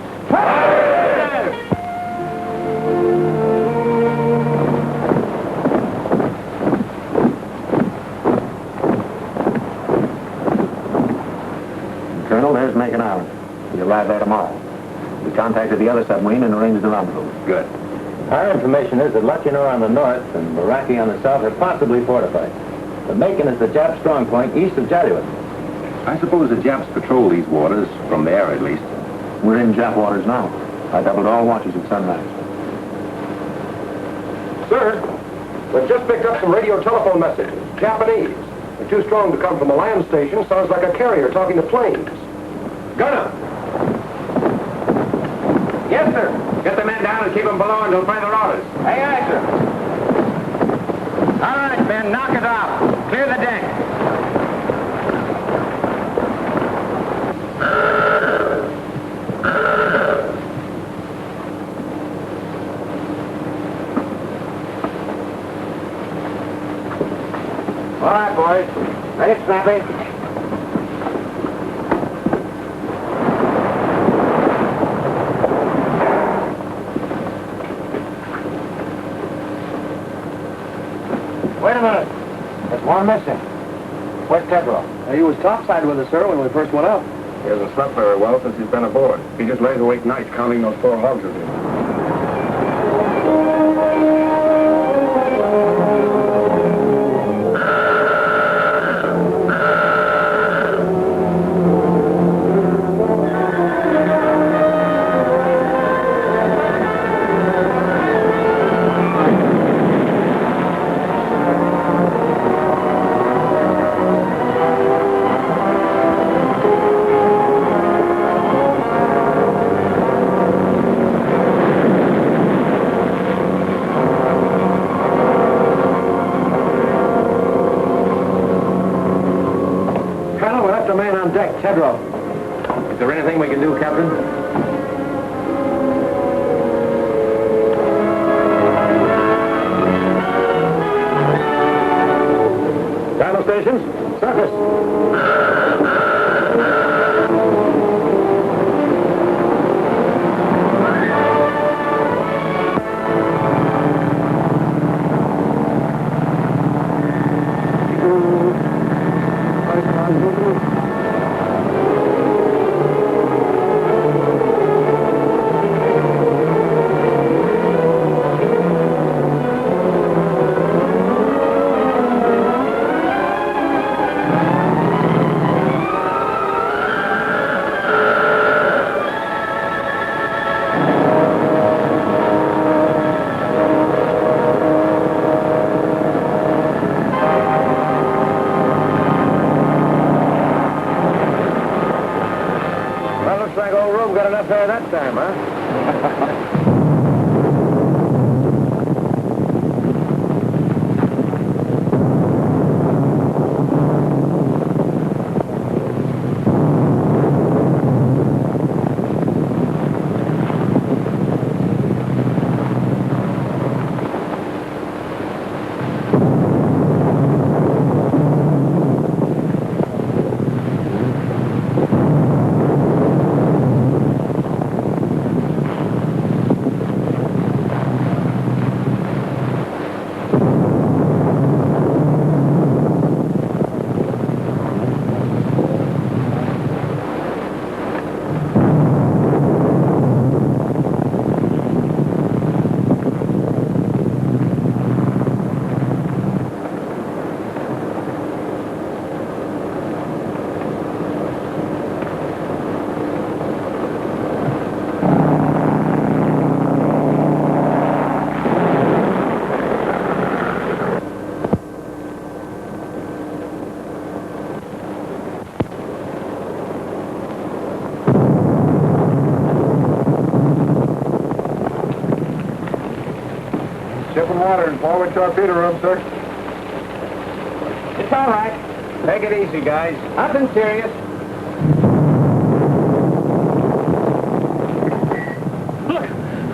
Colonel, there's Makin Island. We arrive there tomorrow. We contacted the other submarine and arranged the rendezvous. Good. Our information is that Lucknow on the north and Baraki on the south are possibly fortified. But Makin is the Jap strong point east of Jaluit. I suppose the Japs patrol these waters, from there at least. We're in Jap waters now. I doubled all watches at sunrise. Sir, we've just picked up some radio telephone messages. Japanese. They're too strong to come from a land station. Sounds like a carrier talking to planes. Gunner! Yes, sir. Get the men down and keep them below until further orders. Aye, aye, sir. All right, men, knock it off. Clear the deck. All right, boys. Ready, Snappy? Wait a minute. There's one missing. Where's Tedrow? He was topside with us, sir, when we first went out. He hasn't slept very well since he's been aboard. He just lays awake nights counting those poor hogs of his. check, Tedrow. Is there anything we can do, Captain? Channel stations, surface. That time, huh? Ship and water in forward torpedo room, sir. It's all right. Take it easy, guys. Nothing serious.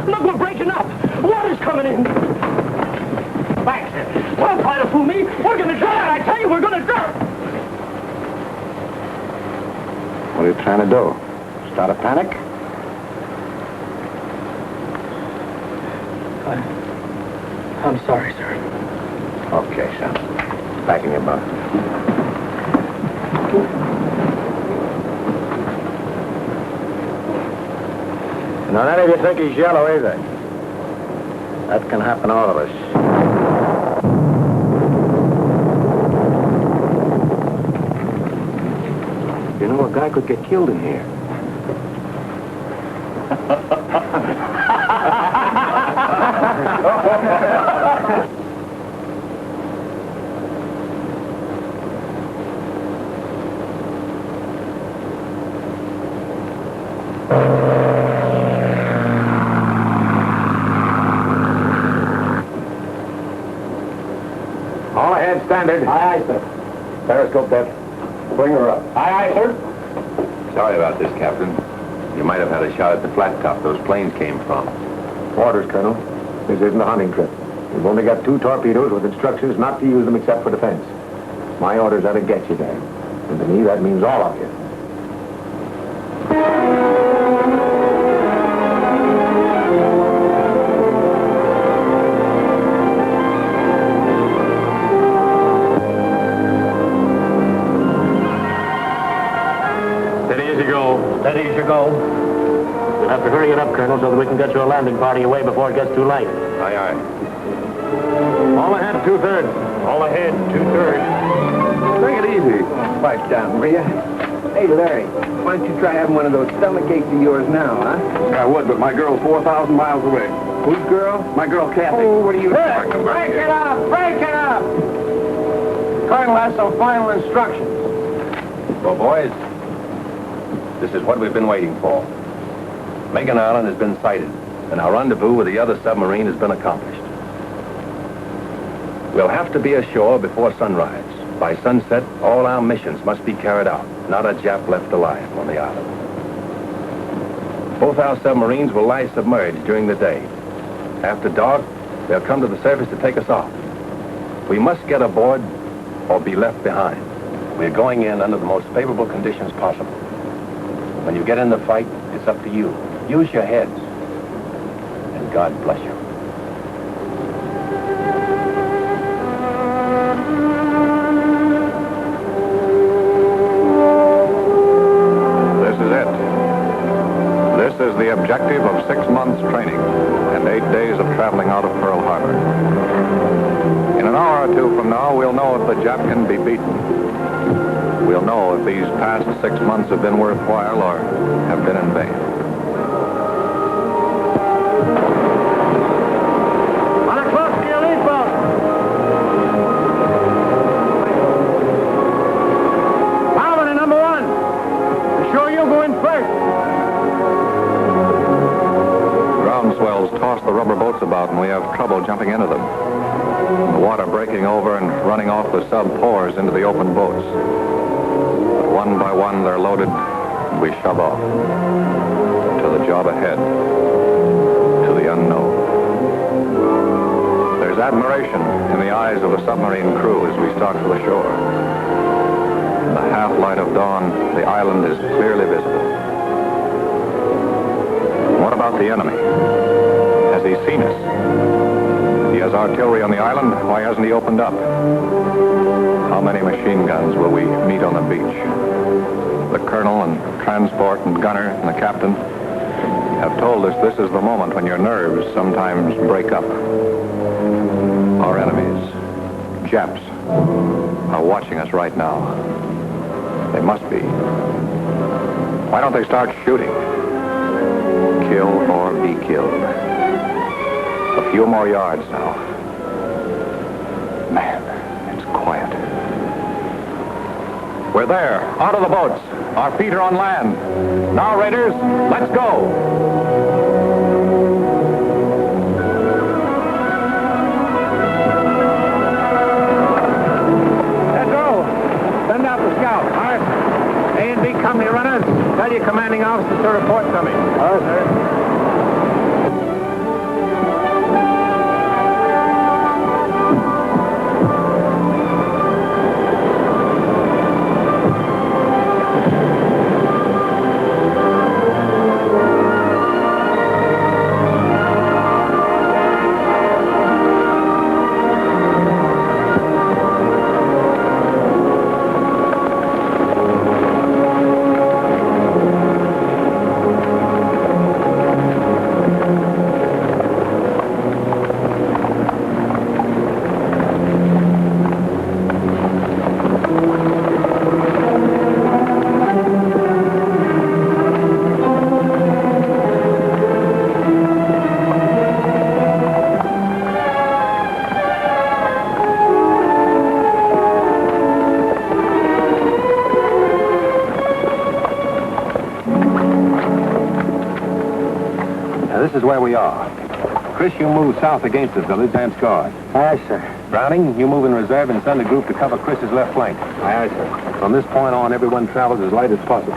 Look, we're breaking up. Water's coming in. Back. Don't try to fool me. We're going to drown. I tell you, we're going to drown. What are you trying to do? Start a panic? I'm sorry, sir. Okay, son. Back in your bunk. Now, none of you think he's yellow either. That can happen to all of us. You know, a guy could get killed in here. All ahead, standard. Aye, aye, sir. Periscope depth. Bring her up. Aye, aye, sir. Sorry about this, Captain. You might have had a shot at the flat top those planes came from. Orders, Colonel. This isn't a hunting trip. We've only got 2 torpedoes with instructions not to use them except for defense. My orders are to get you there. And to me, that means all of you. Steady as you go. Steady as you go. You'll have to hurry it up, Colonel, so that we can get your landing party away before it gets too late. Aye, aye. All ahead, 2/3. All ahead, 2/3. Take it easy. Pipe down, will ya? Hey, Larry, why don't you try having one of those stomach aches of yours now, huh? I would, but my girl's 4,000 miles away. Whose girl? My girl, Kathy. Oh, what are you talking about? Break it up! Break it up! Colonel has some final instructions. Well, boys, this is what we've been waiting for. Makin Island has been sighted, and our rendezvous with the other submarine has been accomplished. We'll have to be ashore before sunrise. By sunset, all our missions must be carried out. Not a Jap left alive on the island. Both our submarines will lie submerged during the day. After dark, they'll come to the surface to take us off. We must get aboard or be left behind. We're going in under the most favorable conditions possible. When you get in the fight, it's up to you. Use your heads. And God bless you. This is it. This is the objective of 6 months training and 8 days of traveling out of Pearl Harbor. In an hour or two from now, we'll know if the Jap can be beaten. We'll know if these past 6 months have been worthwhile or have been in vain. On a close to your lead boat. Alvin, number 1. Be sure you go in first. Ground swells toss the rubber boats about and we have trouble jumping into them. The water breaking over and running off the sub pours into the open boats. But one by one they're loaded and we shove off to the job ahead, to the unknown. There's admiration in the eyes of the submarine crew as we start for the shore. In the half-light of dawn, the island is clearly visible. What about the enemy? Has he seen us? He has artillery on the island. Why hasn't he opened up? How many machine guns will we meet on the beach? The colonel and transport and gunner and the captain have told us this is the moment when your nerves sometimes break up. Our enemies, Japs, are watching us right now. They must be. Why don't they start shooting? Kill or be killed. A few more yards now. Man, it's quiet. We're there, out of the boats. Our feet are on land. Now, Raiders, let's go. Let's go. Send out the scout. All right. A and B company runners, tell your commanding officer to report to me. All right, sir. This is where we are. Chris, you move south against the village and guard. Aye, sir. Browning, you move in reserve and send a group to cover Chris's left flank. Aye, aye, sir. From this point on, everyone travels as light as possible.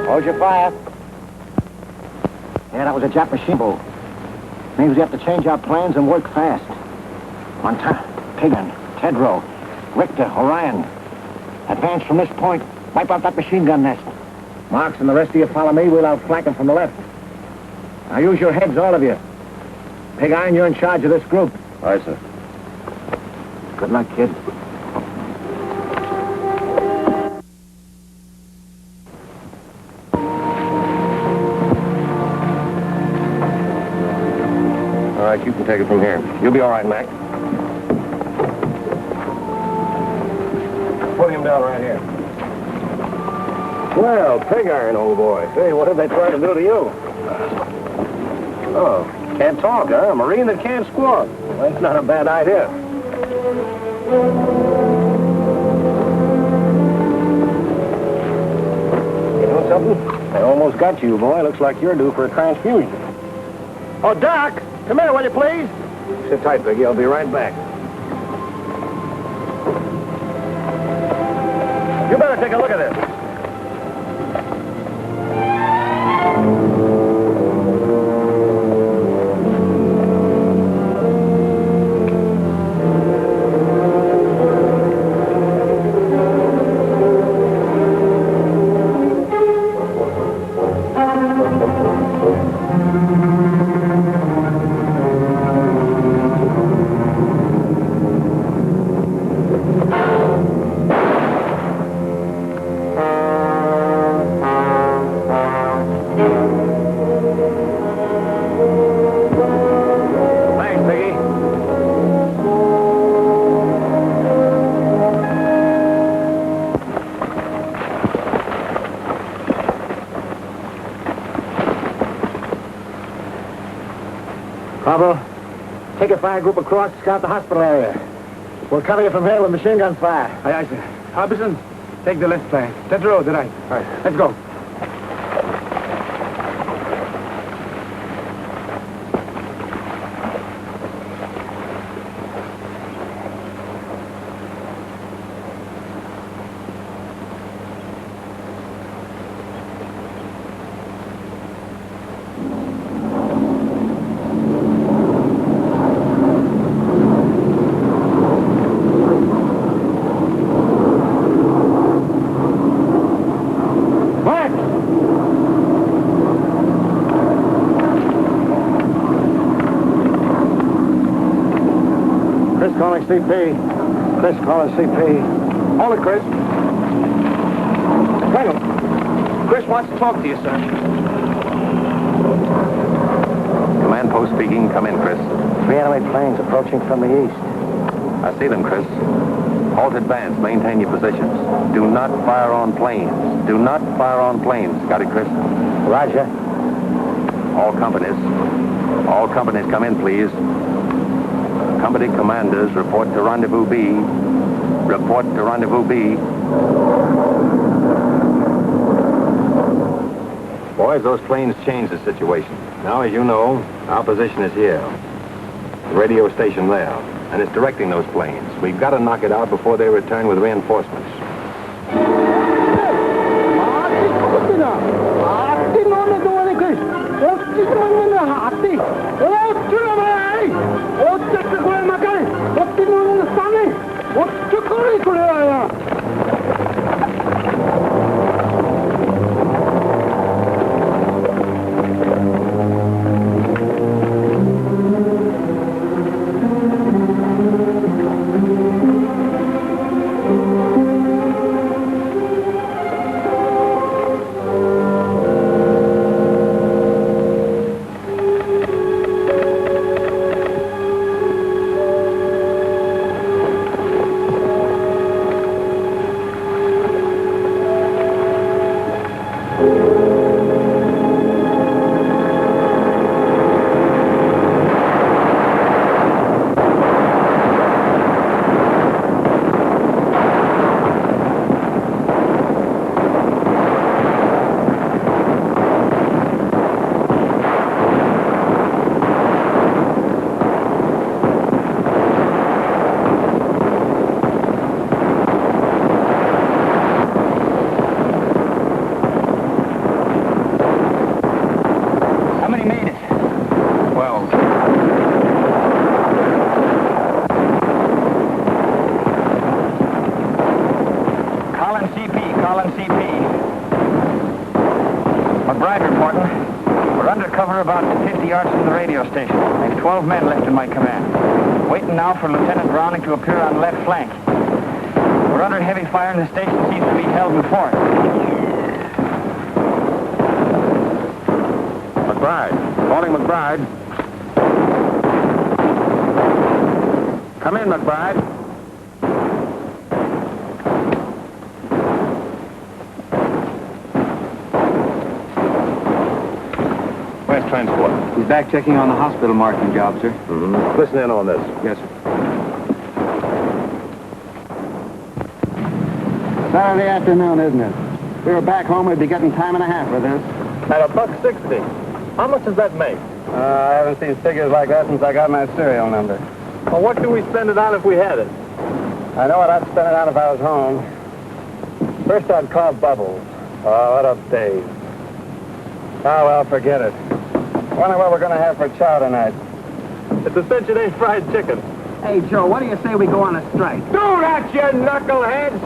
Hold your fire. Yeah, that was a Jap machine boat. Means we have to change our plans and work fast. Montana, Pigeon, Tedrow, Richter, Orion. Advance from this point. Wipe out that machine gun nest. Marks and the rest of you follow me. We'll outflank them from the left. Now use your heads, all of you. Pig Iron, you're in charge of this group. Aye, sir. Good luck, kid. All right, you can take it from here. You'll be all right, Mac. Put him down right here. Well, Pig Iron, old boy. Say, what did they try to do to you? Oh, can't talk, huh? A Marine that can't squawk. Well, that's not a bad idea. You know something? I almost got you, boy. Looks like you're due for a transfusion. Oh, Doc! Come here, will you, please? Sit tight, Biggie. I'll be right back. You better take a look at this. Bravo, take a fire group across, scout the hospital area. We'll cover you from here with machine gun fire. Aye, sir. Harbison, take the left flank. That road, the right. All right. Let's go. Calling CP. Chris calling CP. Hold it, Chris. Colonel, Chris wants to talk to you, sir. Command post speaking. Come in, Chris. 3 enemy planes approaching from the east. I see them, Chris. Halt advance. Maintain your positions. Do not fire on planes. Do not fire on planes. Got it, Chris? Roger. All companies come in, please. Company commanders, report to Rendezvous B. Report to Rendezvous B. Boys, those planes changed the situation. Now, as you know, our position is here. The radio station there. And it's directing those planes. We've got to knock it out before they return with reinforcements. McBride reporting. We're undercover about 50 yards from the radio station. I have 12 men left in my command. Waiting now for Lieutenant Browning to appear on the left flank. We're under heavy fire and the station seems to be held in fort. McBride. Calling McBride. Come in, McBride. Where's transport? He's back checking on the hospital marking job, sir. Mm-hmm. Listen in on this. Yes, sir. Saturday afternoon, isn't it? If we were back home, we'd be getting time and a half for this. At $1.60. How much does that make? I haven't seen figures like that since I got my serial number. Well, what can we spend it on if we had it? I know what I'd spend it on if I was home. First, I'd call Bubbles. Oh, what a day. Oh, well, forget it. Wonder what we're going to have for chow tonight. It's a cinch it ain't fried chicken. Hey, Joe, what do you say we go on a strike? Do that, you knuckleheads!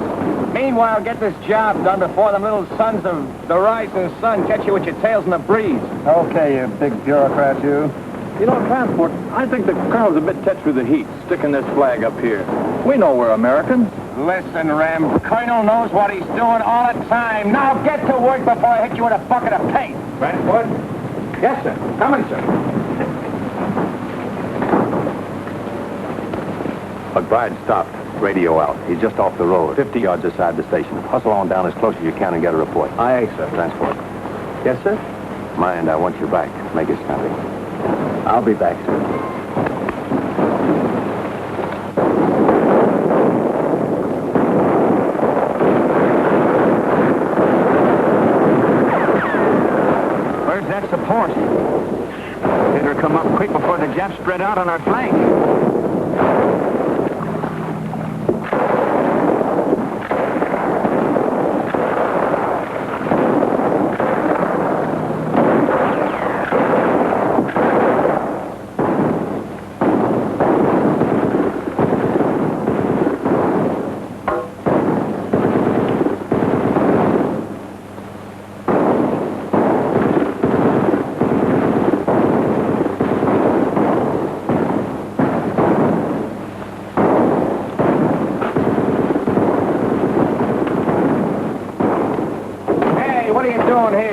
Meanwhile, get this job done before the little sons of the rising sun catch you with your tails in the breeze. Okay, you big bureaucrat, you. You know, transport, I think the colonel's a bit touched with the heat, sticking this flag up here. We know we're Americans. Listen, Rem, Colonel knows what he's doing all the time. Now get to work before I hit you with a bucket of paint. Transport? Yes, sir. Coming, sir. McBride stopped. Radio out. He's just off the road, 50 yards aside the station. Hustle on down as close as you can and get a report. Aye, sir. Transport. Yes, sir? Mind, I want you back. Make it snappy. I'll be back, sir. Where's that support? Better come up quick before the Japs spread out on our flank.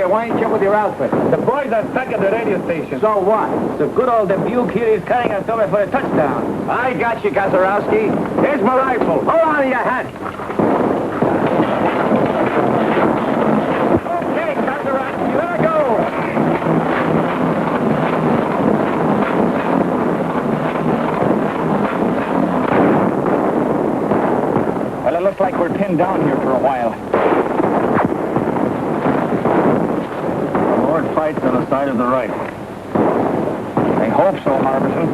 Why ain't you with your outfit? The boys are stuck at the radio station. So what? The good old Dubuque here is carrying us over for a touchdown. I got you, Gazarowski. Here's my rifle. Hold on to your hat. Okay, Gazarowski, let her go. Well, it looks like we're pinned down here for a while. Fights on the side of the right. I hope so, Harbison.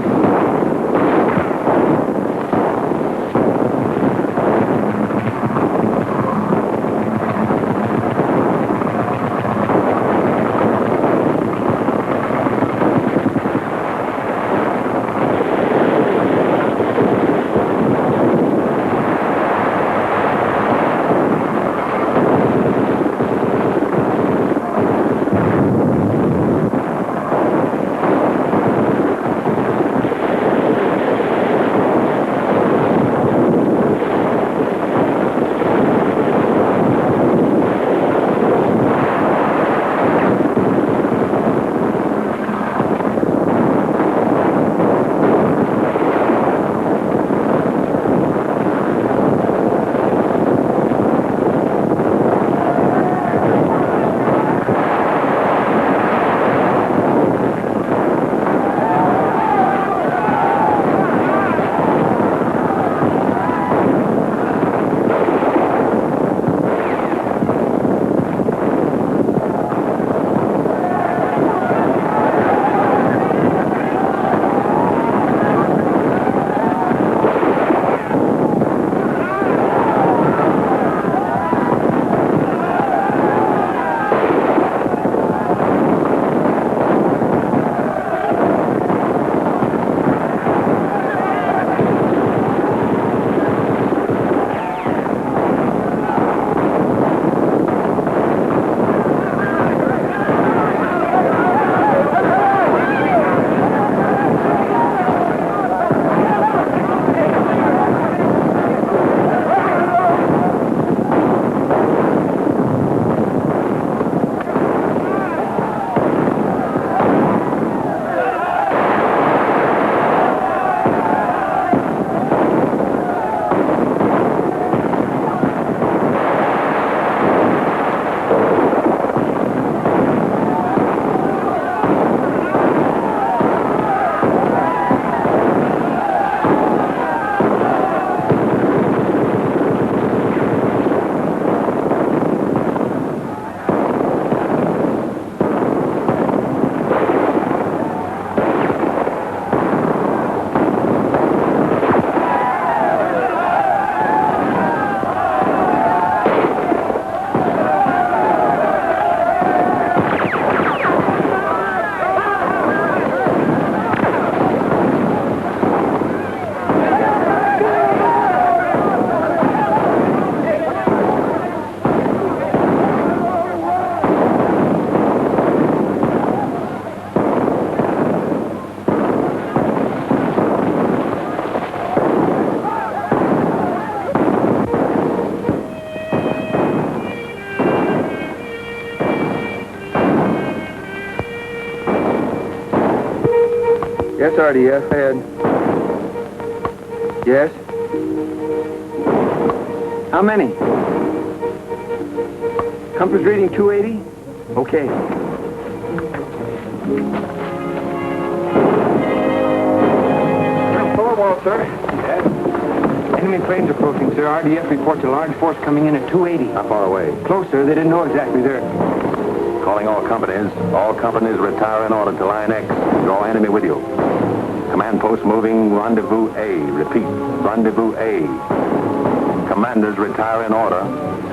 Yes, RDF, ahead. Yes? How many? Compass reading 280? Okay. Forward, sir. Yes? Enemy planes approaching, sir. RDF reports a large force coming in at 280. How far away? Closer, they didn't know exactly there. Calling all companies. All companies retire in order to Line X. Draw enemy with you. Command post moving, rendezvous A. Repeat, rendezvous A. Commanders retire in order.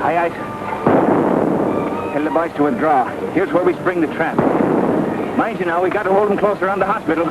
Aye, aye. Tell the boys to withdraw. Here's where we spring the trap. Mind you now, we got to hold them close around the hospital.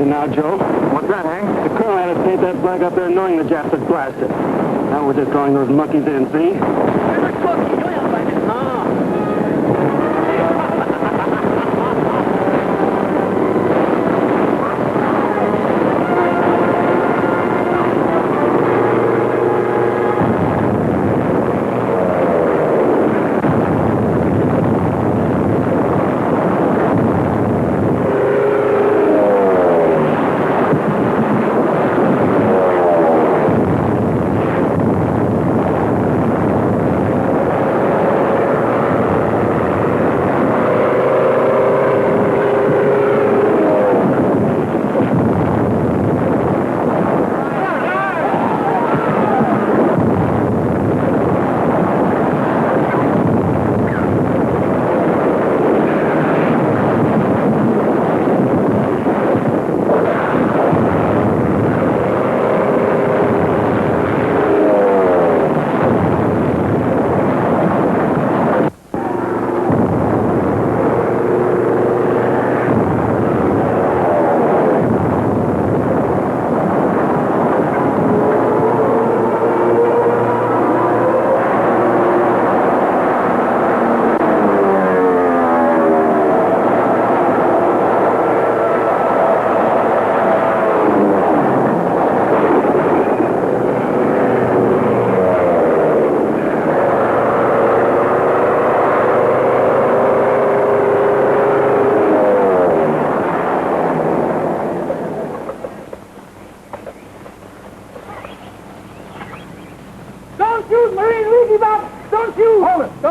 Now, Joe. What's that, Hank? The colonel had to paint that flag up there knowing the Japs had blasted. Now we're just drawing those monkeys in, see?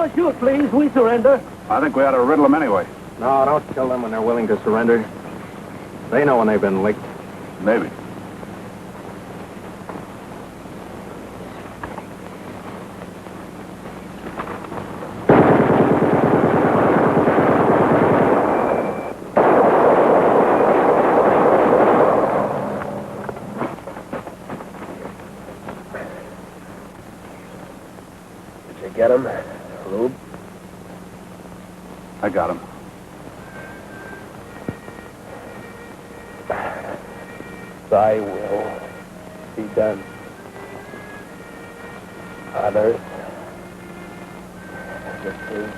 Don't shoot, please. We surrender. I think we ought to riddle them anyway. No, don't kill them when they're willing to surrender. They know when they've been licked. Maybe. Get him, Rube? I got him. Thy will be done on earth as it is in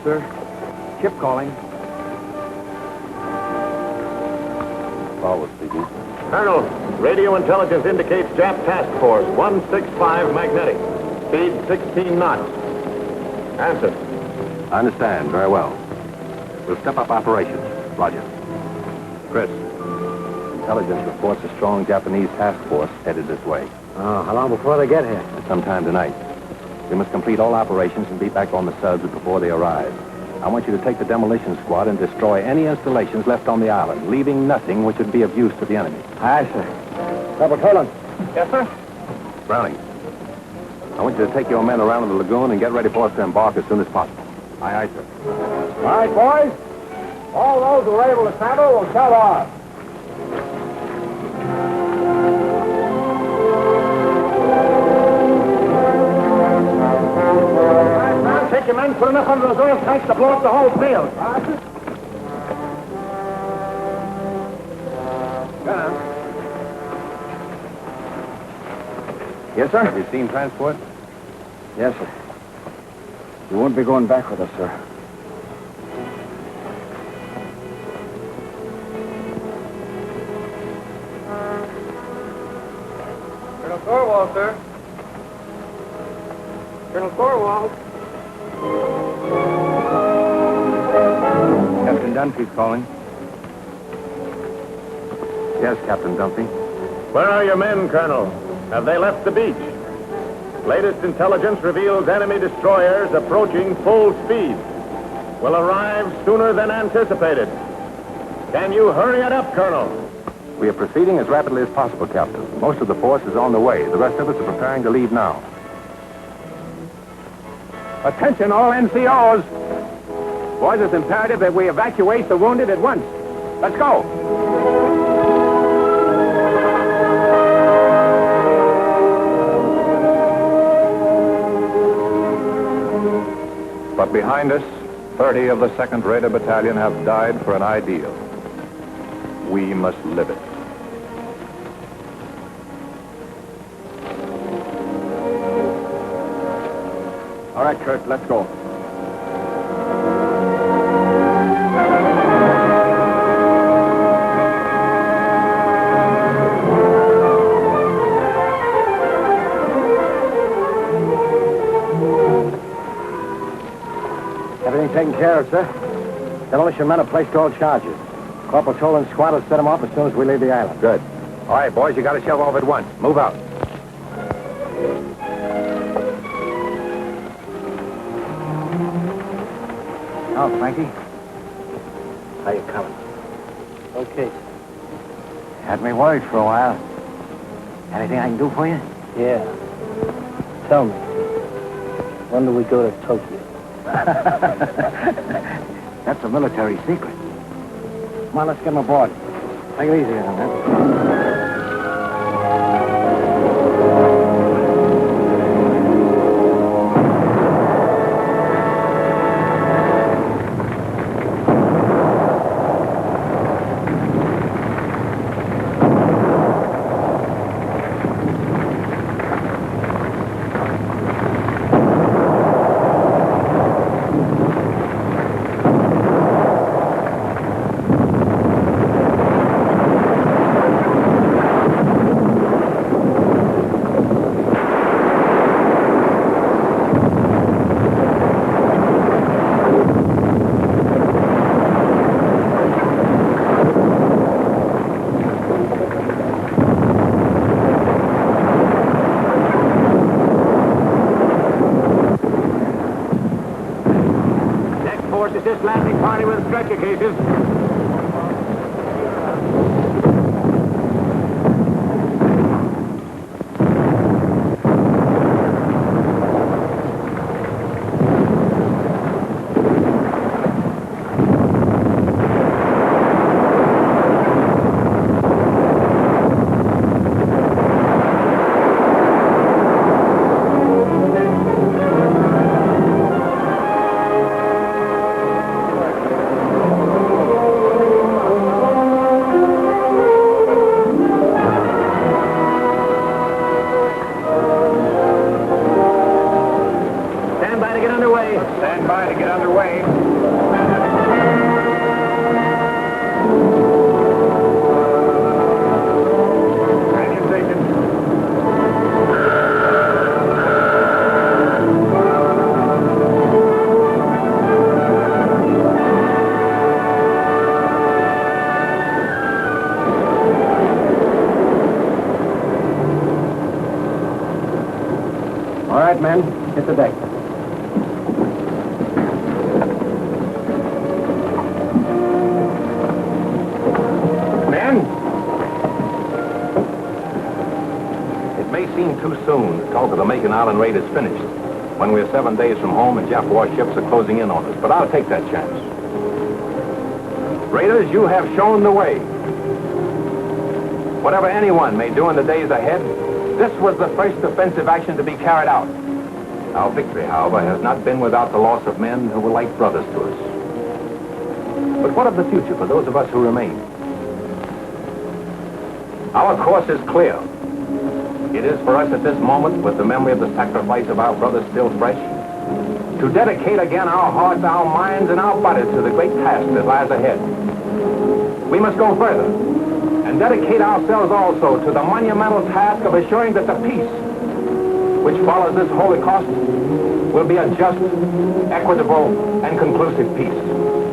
Sir. Ship calling. Forward, speaking. Colonel, radio intelligence indicates Jap Task Force 165 magnetic. Speed 16 knots. Answer. I understand. Very well. We'll step up operations. Roger. Chris, intelligence reports a strong Japanese task force headed this way. Oh, how long before they get here? Sometime tonight. We must complete all operations and be back on the subs before they arrive. I want you to take the demolition squad and destroy any installations left on the island, leaving nothing which would be of use to the enemy. Aye, sir. Corporal Colon. Yes, sir? Browning, I want you to take your men around to the lagoon and get ready for us to embark as soon as possible. Aye, aye, sir. All right, boys. All those who are able to travel will shove off. Take your men, put enough under those oil tanks to blow up the whole field. Yes, sir? Have you seen transport? Yes, sir. You won't be going back with us, sir. Colonel Thorwald, sir. Colonel Thorwald. Captain Dunphy's calling. Yes, Captain Dunphy. Where are your men, Colonel? Have they left the beach? Latest intelligence reveals enemy destroyers approaching full speed. Will arrive sooner than anticipated. Can you hurry it up, Colonel? We are proceeding as rapidly as possible, Captain. Most of the force is on the way. The rest of us are preparing to leave now. Attention, all NCOs. Boys, it's imperative that we evacuate the wounded at once. Let's go. But behind us, 30 of the 2nd Raider Battalion have died for an ideal. We must live it. All right, Kurt, let's go. Everything taken care of, sir. Demolition men have placed all charges. Corporal Tolan's squad will set them off as soon as we leave the island. Good. All right, boys, you got to shove off at once. Move out. Now, Frankie. How you coming? Okay. Had me worried for a while. Anything I can do for you? Yeah. Tell me, when do we go to Tokyo? That's a military secret. Come on, let's get him aboard. Take it easy on that. party with stretcher cases. Stand by to get underway. Engine station. All right, men, hit the deck. Too soon to talk of the Makin Island raid is finished, when we're 7 days from home and Jap warships are closing in on us. But I'll take that chance. Raiders, you have shown the way. Whatever anyone may do in the days ahead, this was the first offensive action to be carried out. Our victory, however, has not been without the loss of men who were like brothers to us. But what of the future for those of us who remain? Our course is clear. It is for us at this moment, with the memory of the sacrifice of our brothers still fresh, to dedicate again our hearts, our minds, and our bodies to the great task that lies ahead. We must go further and dedicate ourselves also to the monumental task of assuring that the peace which follows this Holocaust will be a just, equitable, and conclusive peace.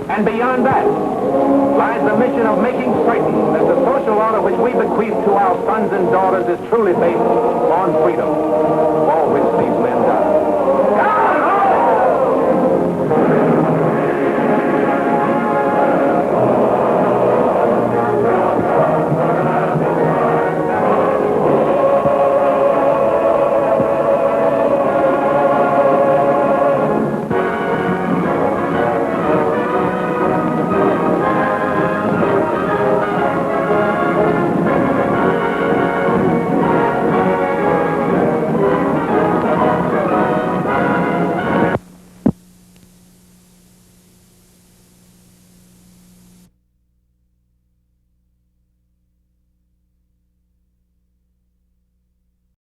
And beyond that lies the mission of making certain that the social order which we bequeath to our sons and daughters is truly based on freedom.